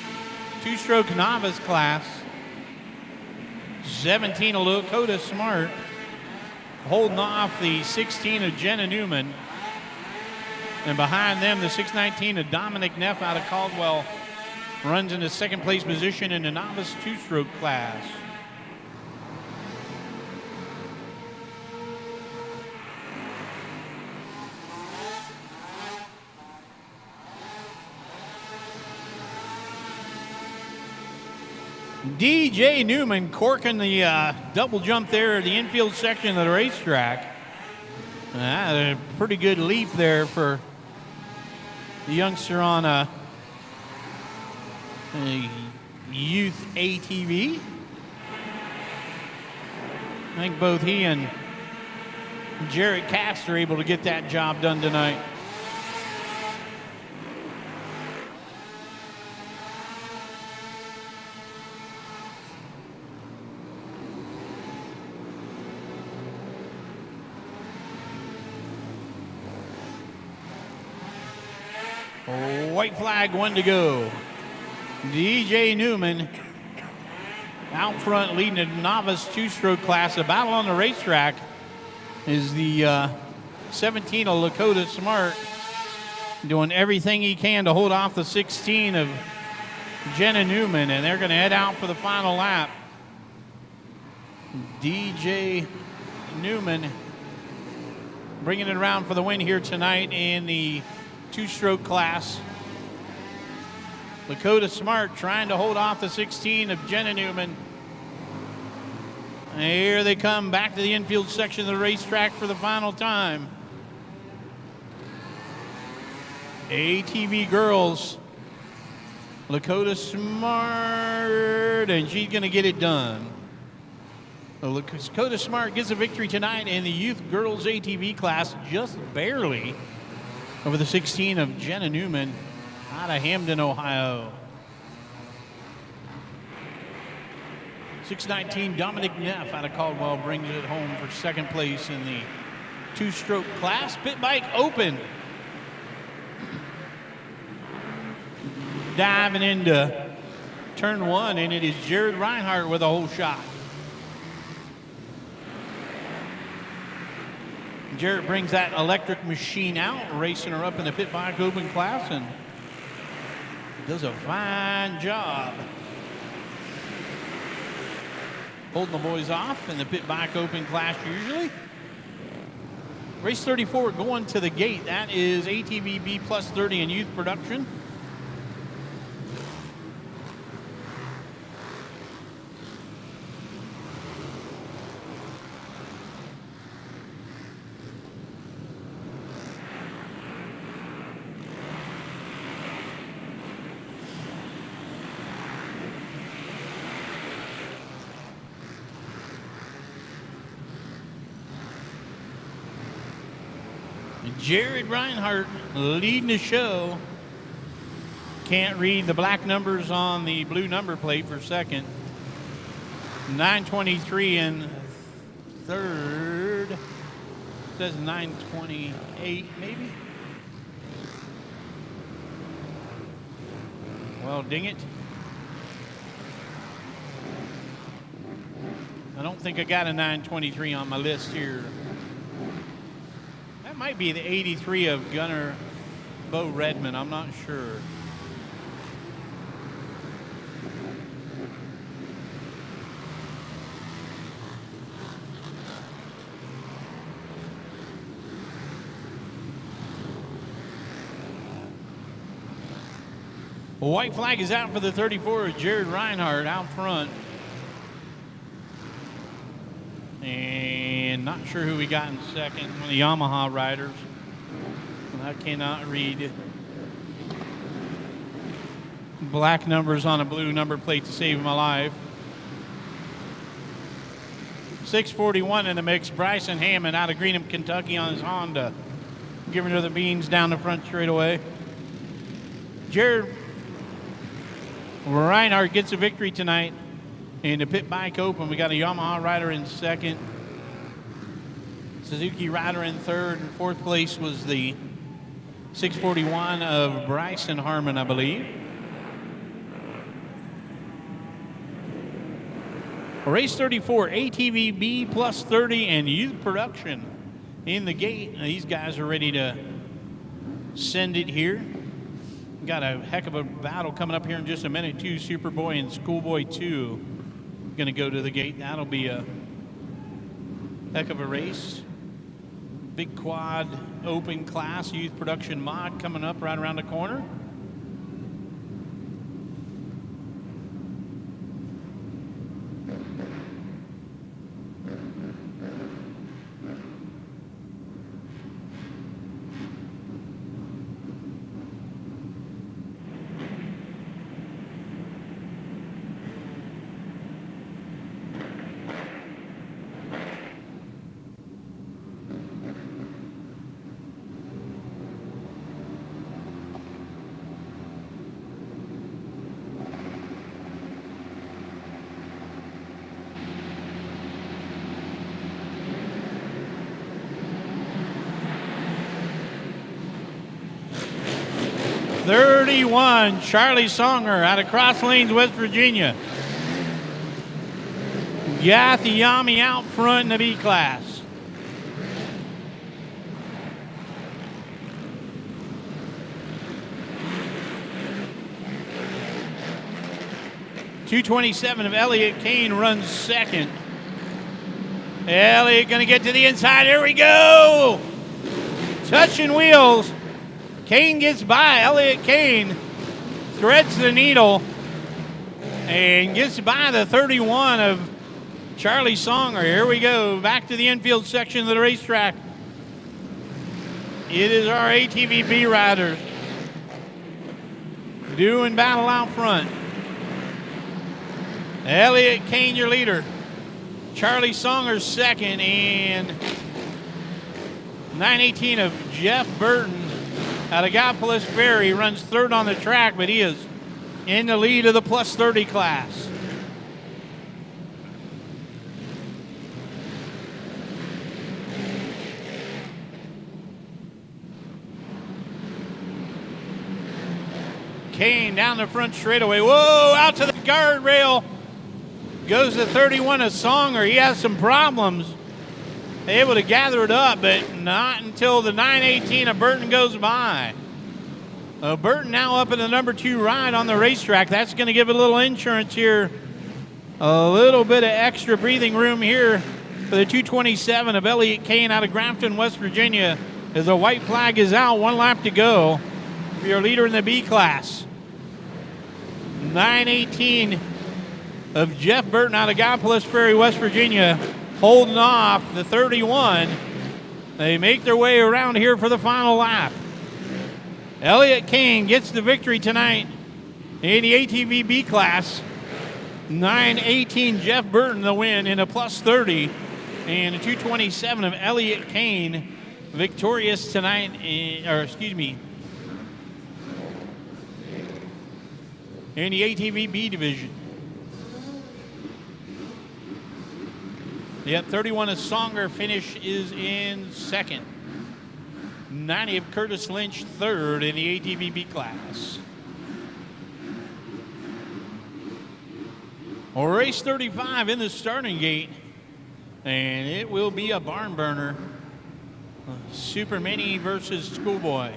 two-stroke novice class. 17 of Lakota Smart, holding off the 16 of Jenna Newman. And behind them, the 619 of Dominic Neff out of Caldwell runs in the second place position in the novice two-stroke class. DJ Newman corking the double jump there at the infield section of the racetrack. A pretty good leap there for the youngster on a youth ATV. I think both he and Jared Cass are able to get that job done tonight. White flag, one to go. DJ Newman out front leading the novice two-stroke class. The battle on the racetrack is the 17 of Lakota Smart doing everything he can to hold off the 16 of Jenna Newman, and they're going to head out for the final lap. DJ Newman bringing it around for the win here tonight in the two-stroke class. Lakota Smart trying to hold off the 16 of Jenna Newman. And here they come back to the infield section of the racetrack for the final time. ATV girls, Lakota Smart, and she's going to get it done. Lakota Smart gets a victory tonight in the youth girls ATV class, just barely over the 16 of Jenna Newman out of Hamden, Ohio. 619 Dominic Neff out of Caldwell brings it home for second place in the two-stroke class. Pit bike open. Diving into turn one, and it is Jared Reinhardt with a whole shot. Jared brings that electric machine out, racing her up in the pit bike open class, and does a fine job holding the boys off in the pit bike open class usually. Race 34 going to the gate. That is ATV B plus 30 in youth production. Jared Reinhardt leading the show. Can't read the black numbers on the blue number plate for second. 923 in third. Says 928 maybe. Well, ding it. I don't think I got a 923 on my list here. That might be the 83 of Gunnar Bo Redmond. I'm not sure. A white flag is out for the 34 of Jared Reinhardt out front. And not sure who we got in second. One of the Yamaha riders. I cannot read black numbers on a blue number plate to save my life. 641 in the mix. Bryson Hammond out of Greenham, Kentucky on his Honda. Giving her the beans down the front straightaway. Jared Reinhardt gets a victory tonight in the pit bike open. We got a Yamaha rider in second. Suzuki rider in third. And fourth place was the 641 of Bryson Harmon, I believe. Race 34, ATV B plus 30 and youth production in the gate. Now, these guys are ready to send it here. Got a heck of a battle coming up here in just a minute, too. Superboy and Schoolboy 2 going to go to the gate. That'll be a heck of a race. Big quad open class youth production mod coming up right around the corner. Charlie Songer out of Cross Lanes, West Virginia. Got the Yami out front in the B class. 227 of Elliott Kane runs second. Elliott going to get to the inside. Here we go. Touching wheels. Kane gets by. Elliott Kane threads the needle and gets by the 31 of Charlie Songer. Here we go. Back to the infield section of the racetrack. It is our ATV B riders doing battle out front. Elliott Kane, your leader. Charlie Songer's second, and 918 of Jeff Burton out of Gallipolis Ferry runs third on the track, but he is in the lead of the plus 30 class. Kane down the front straightaway. Whoa, out to the guardrail. Goes the 31 of Songer. He has some problems. Able to gather it up, but not until the 918 of Burton goes by. Burton now up in the number 2 ride on the racetrack. That's going to give it a little insurance here. A little bit of extra breathing room here for the 227 of Elliott Kane out of Grafton, West Virginia, as the white flag is out. 1 lap to go for your leader in the B class. 918 of Jeff Burton out of Gallipolis Ferry, West Virginia, holding off the 31. They make their way around here for the final lap. Elliott Kane gets the victory tonight in the ATV B class. 918 Jeff Burton the win in a plus 30. And a 227 of Elliott Kane victorious tonight, in the ATV B division. Yep, 31 of Songer finish is in second. 90 of Curtis Lynch third in the ATV B class. Well, race 35 in the starting gate, and it will be a barn burner. Super Mini versus Schoolboy.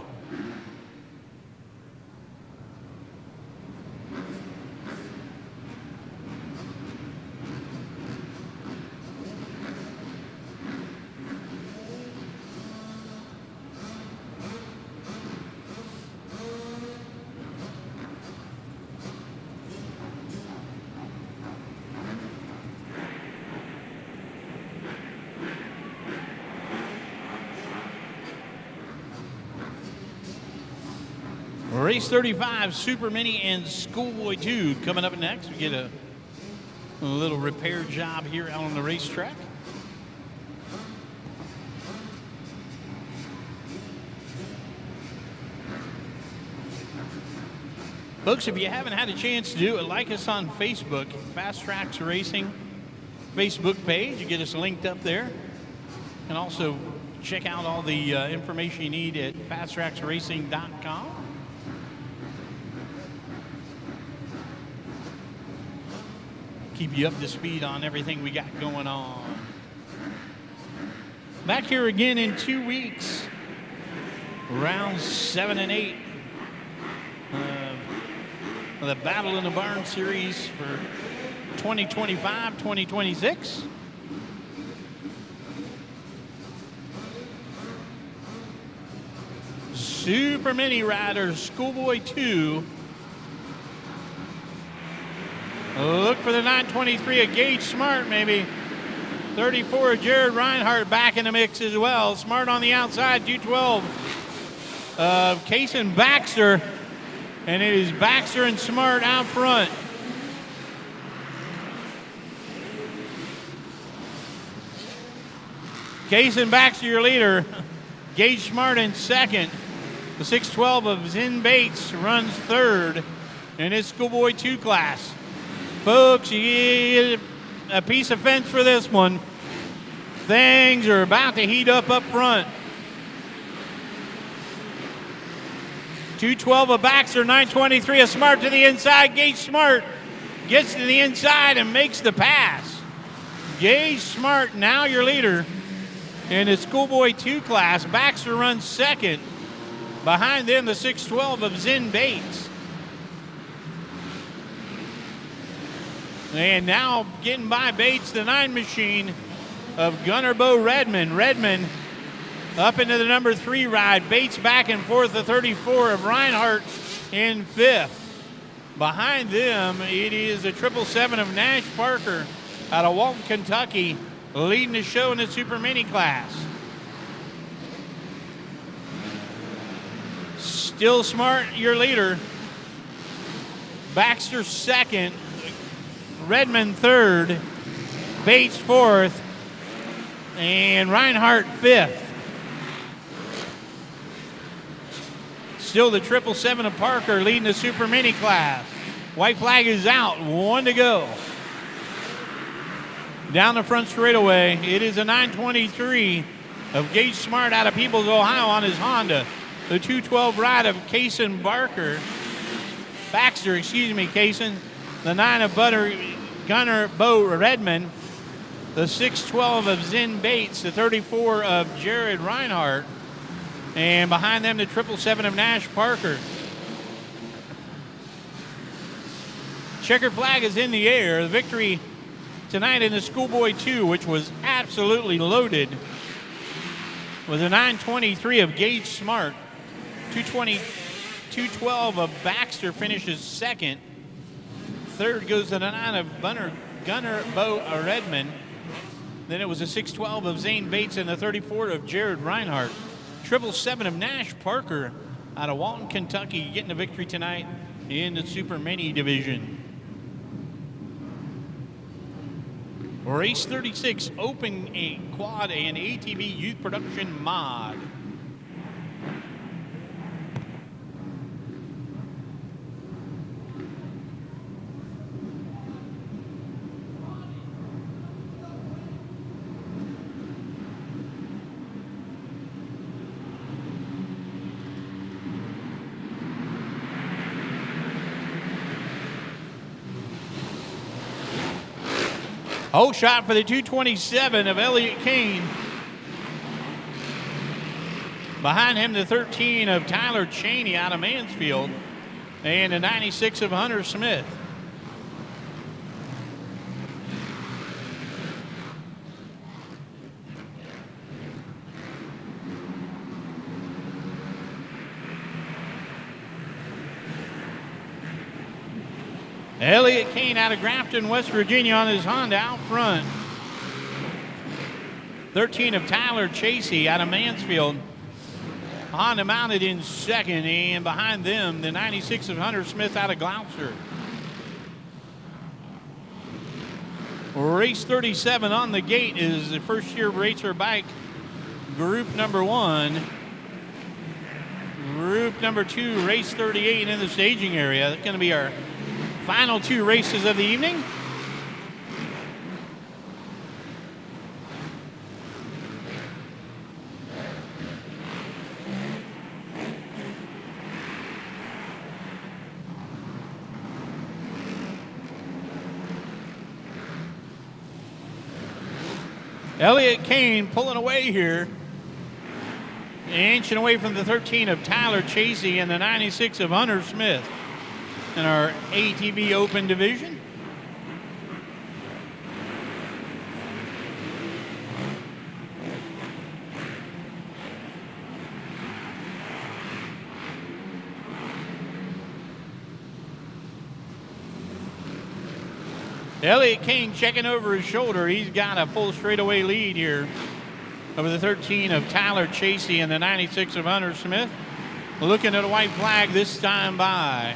Race 35, Super Mini and Schoolboy 2 coming up next. We get a little repair job here out on the racetrack. Folks, if you haven't had a chance to do it, like us on Facebook, Fast Traxx Racing Facebook page. You get us linked up there. And also check out all the information you need at fasttraxracing.com. Keep you up to speed on everything we got going on. Back here again in 2 weeks. Rounds 7 and 8. The Battle in the Barn Series for 2025-2026. Super Mini Riders, Schoolboy 2. Look for the 923 of Gage Smart, maybe. 34 of Jared Reinhardt back in the mix as well. Smart on the outside, 212 of Kason Baxter. And it is Baxter and Smart out front. Kason Baxter, your leader. Gage Smart in second. The 612 of Zin Bates runs third in his Schoolboy 2 class. Folks, you get a piece of fence for this one. Things are about to heat up front. 212 of Baxter, 923 of Smart to the inside. Gage Smart gets to the inside and makes the pass. Gage Smart, now your leader in the Schoolboy 2 class. Baxter runs second. Behind them, the 612 of Zin Bates. And now getting by Bates, the 9 machine of Gunner Bo Redmond. Redmond up into the number 3 ride. Bates back and forth, the 34 of Reinhardt in 5th. Behind them, it is the 777 of Nash Parker out of Walton, Kentucky, leading the show in the Super Mini class. Still Smart, your leader. Baxter 2nd. Redmond 3rd. Bates 4th. And Reinhardt 5th. Still the 777 of Parker leading the Super Mini class. White flag is out. 1 to go. Down the front straightaway, it is a 923 of Gage Smart out of Peoples, Ohio on his Honda. The 212 ride of Kaysen Baxter, Kaysen. The 9 of Gunner Bo Redmond. The 612 of Zen Bates. The 34 of Jared Reinhardt. And behind them, the 777 of Nash Parker. Checkered flag is in the air. The victory tonight in the Schoolboy 2, which was absolutely loaded, was a 923 of Gage Smart. 212 of Baxter finishes 2nd. 3rd goes to the 9 of Gunner Bo Redmond. Then it was a 612 of Zane Bates and the 34 of Jared Reinhardt. 777 of Nash Parker out of Walton, Kentucky, getting the victory tonight in the Super Mini division. Race 36, Open a Quad and ATV Youth Production Mod. Hole shot for the 227 of Elliott Kane. Behind him, the 13 of Tyler Cheney out of Mansfield. And the 96 of Hunter Smith. Elliott Kane out of Grafton, West Virginia on his Honda out front. 13 of Tyler Chasey out of Mansfield. Honda mounted in 2nd, and behind them, the 96 of Hunter Smith out of Gloucester. Race 37 on the gate is the first-year racer bike, group number 1. Group number 2, race 38 in the staging area. That's going to be our final 2 races of the evening. Elliott Kane pulling away here. Inching away from the 13 of Tyler Chasey and the 96 of Hunter Smith in our ATV Open division. Elliott Kane checking over his shoulder. He's got a full straightaway lead here over the 13 of Tyler Chasey and the 96 of Hunter Smith. Looking at a white flag this time by.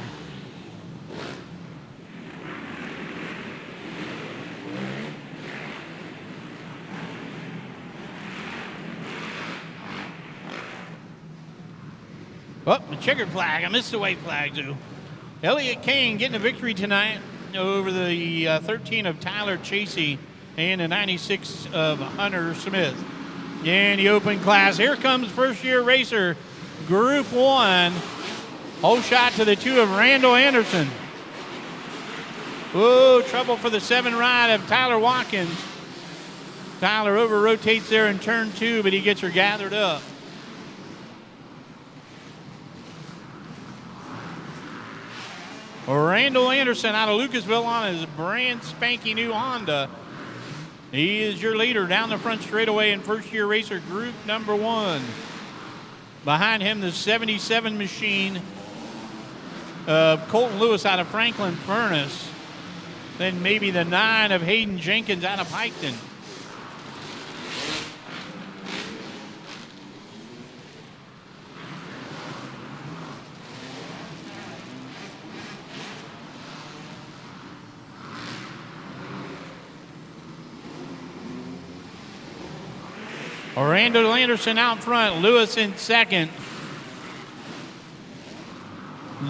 Oh, the checkered flag. I missed the white flag, too. Elliott Kane getting a victory tonight over the 13 of Tyler Chasey and the 96 of Hunter Smith. In the open class, here comes first-year racer, Group 1. Hole shot to the 2 of Randall Anderson. Oh, trouble for the 7 ride of Tyler Watkins. Tyler over-rotates there in turn 2, but he gets her gathered up. Randall Anderson out of Lucasville on his brand spanking new Honda. He is your leader down the front straightaway in first-year racer group number 1. Behind him, the 77 machine of Colton Lewis out of Franklin Furnace. Then maybe the 9 of Hayden Jenkins out of Piketon. Randall Anderson out front, Lewis in second.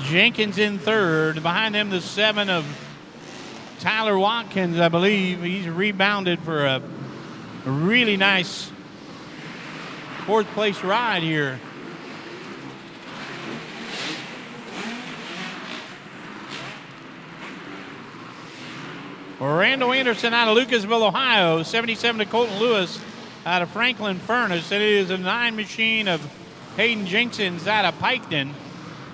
Jenkins in third. Behind him, the 7 of Tyler Watkins, I believe. He's rebounded for a really nice fourth place ride here. Randall Anderson out of Lucasville, Ohio. 77 to Colton Lewis out of Franklin Furnace. It is a 9 machine of Hayden Jenkins out of Piketon.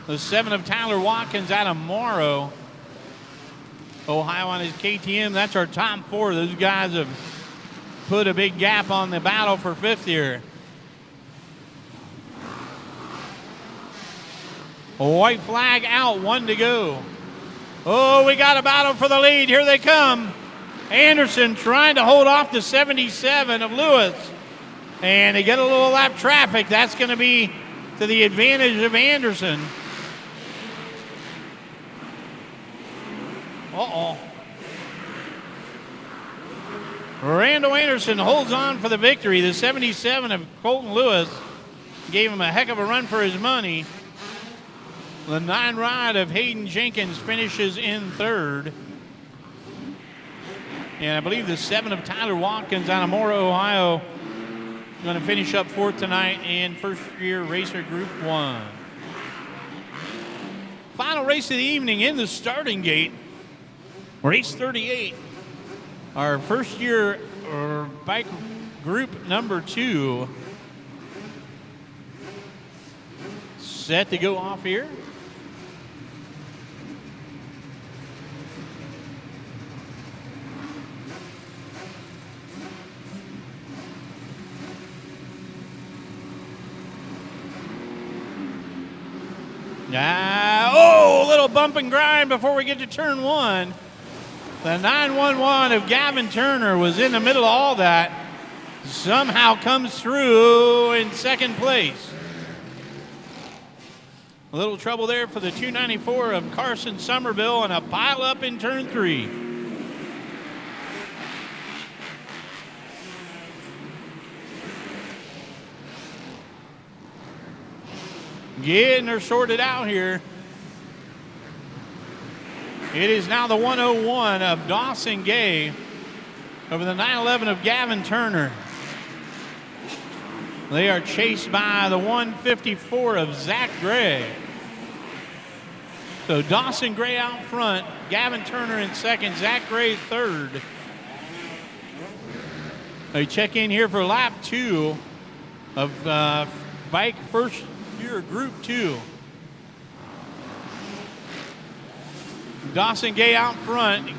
The 7 of Tyler Watkins out of Morrow, Ohio on his KTM. That's our top 4. Those guys have put a big gap on the battle for 5th here. A white flag out, 1 to go. Oh, we got a battle for the lead. Here they come. Anderson trying to hold off the 77 of Lewis. And they get a little lap traffic. That's going to be to the advantage of Anderson. Uh-oh. Randall Anderson holds on for the victory. The 77 of Colton Lewis gave him a heck of a run for his money. The 9 ride of Hayden Jenkins finishes in third. And I believe the 7 of Tyler Watkins out of Morrow, Ohio, going to finish up 4th tonight in first-year racer Group 1. Final race of the evening in the starting gate. Race 38. Our first-year bike group number 2. Set to go off here. A little bump and grind before we get to turn 1. The 911 of Gavin Turner was in the middle of all that. Somehow comes through in second place. A little trouble there for the 294 of Carson Somerville and a pile up in turn 3. Getting her sorted out here. It is now the 101 of Dawson Gay over the 911 of Gavin Turner. They are chased by the 154 of Zach Gray. So Dawson Gray out front, Gavin Turner in second, Zach Gray third. They check in here for lap 2 of bike first year group 2. Dawson Gay out front,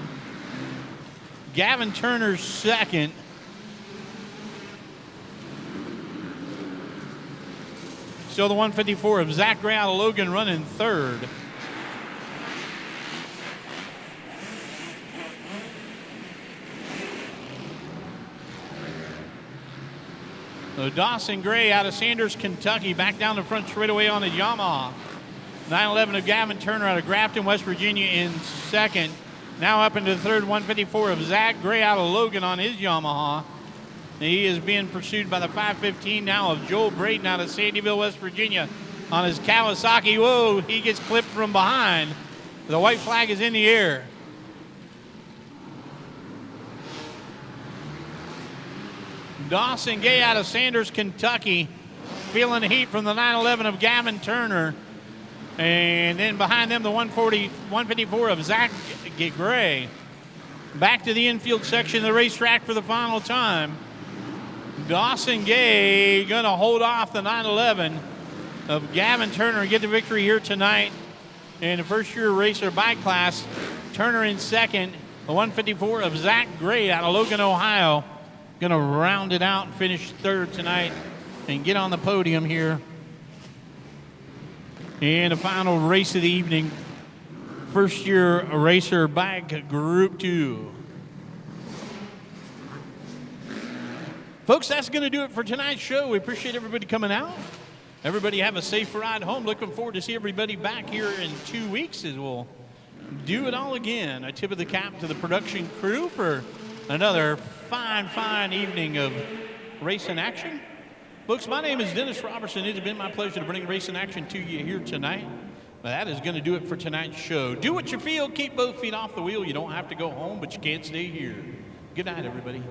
Gavin Turner second. Still the 154 of Zach Gray out of Logan running third. So Dawson Gray out of Sanders, Kentucky, back down the front straightaway on his Yamaha. 911 of Gavin Turner out of Grafton, West Virginia in second. Now up into the third, 154 of Zach Gray out of Logan on his Yamaha. He is being pursued by the 515 now of Joel Braden out of Sandyville, West Virginia on his Kawasaki. Whoa, he gets clipped from behind. The white flag is in the air. Dawson Gay out of Sanders, Kentucky, feeling the heat from the 911 of Gavin Turner. And then behind them, the 154 of Zach Gray. Back to the infield section of the racetrack for the final time. Dawson Gay going to hold off the 911 of Gavin Turner and get the victory here tonight in the first-year racer bike class. Turner in second. The 154 of Zach Gray out of Logan, Ohio. Going to round it out and finish third tonight and get on the podium here in the final race of the evening. First-year racer bike Group 2. Folks, that's going to do it for tonight's show. We appreciate everybody coming out. Everybody have a safe ride home. Looking forward to see everybody back here in 2 weeks as we'll do it all again. I tip of the cap to the production crew for another fine evening of racing action. Folks, my name is Dennis Robertson. It has been my pleasure to bring racing action to you here tonight. But that is going to do it for tonight's show. Do what you feel. Keep both feet off the wheel. You don't have to go home, but you can't stay here. Good night, everybody.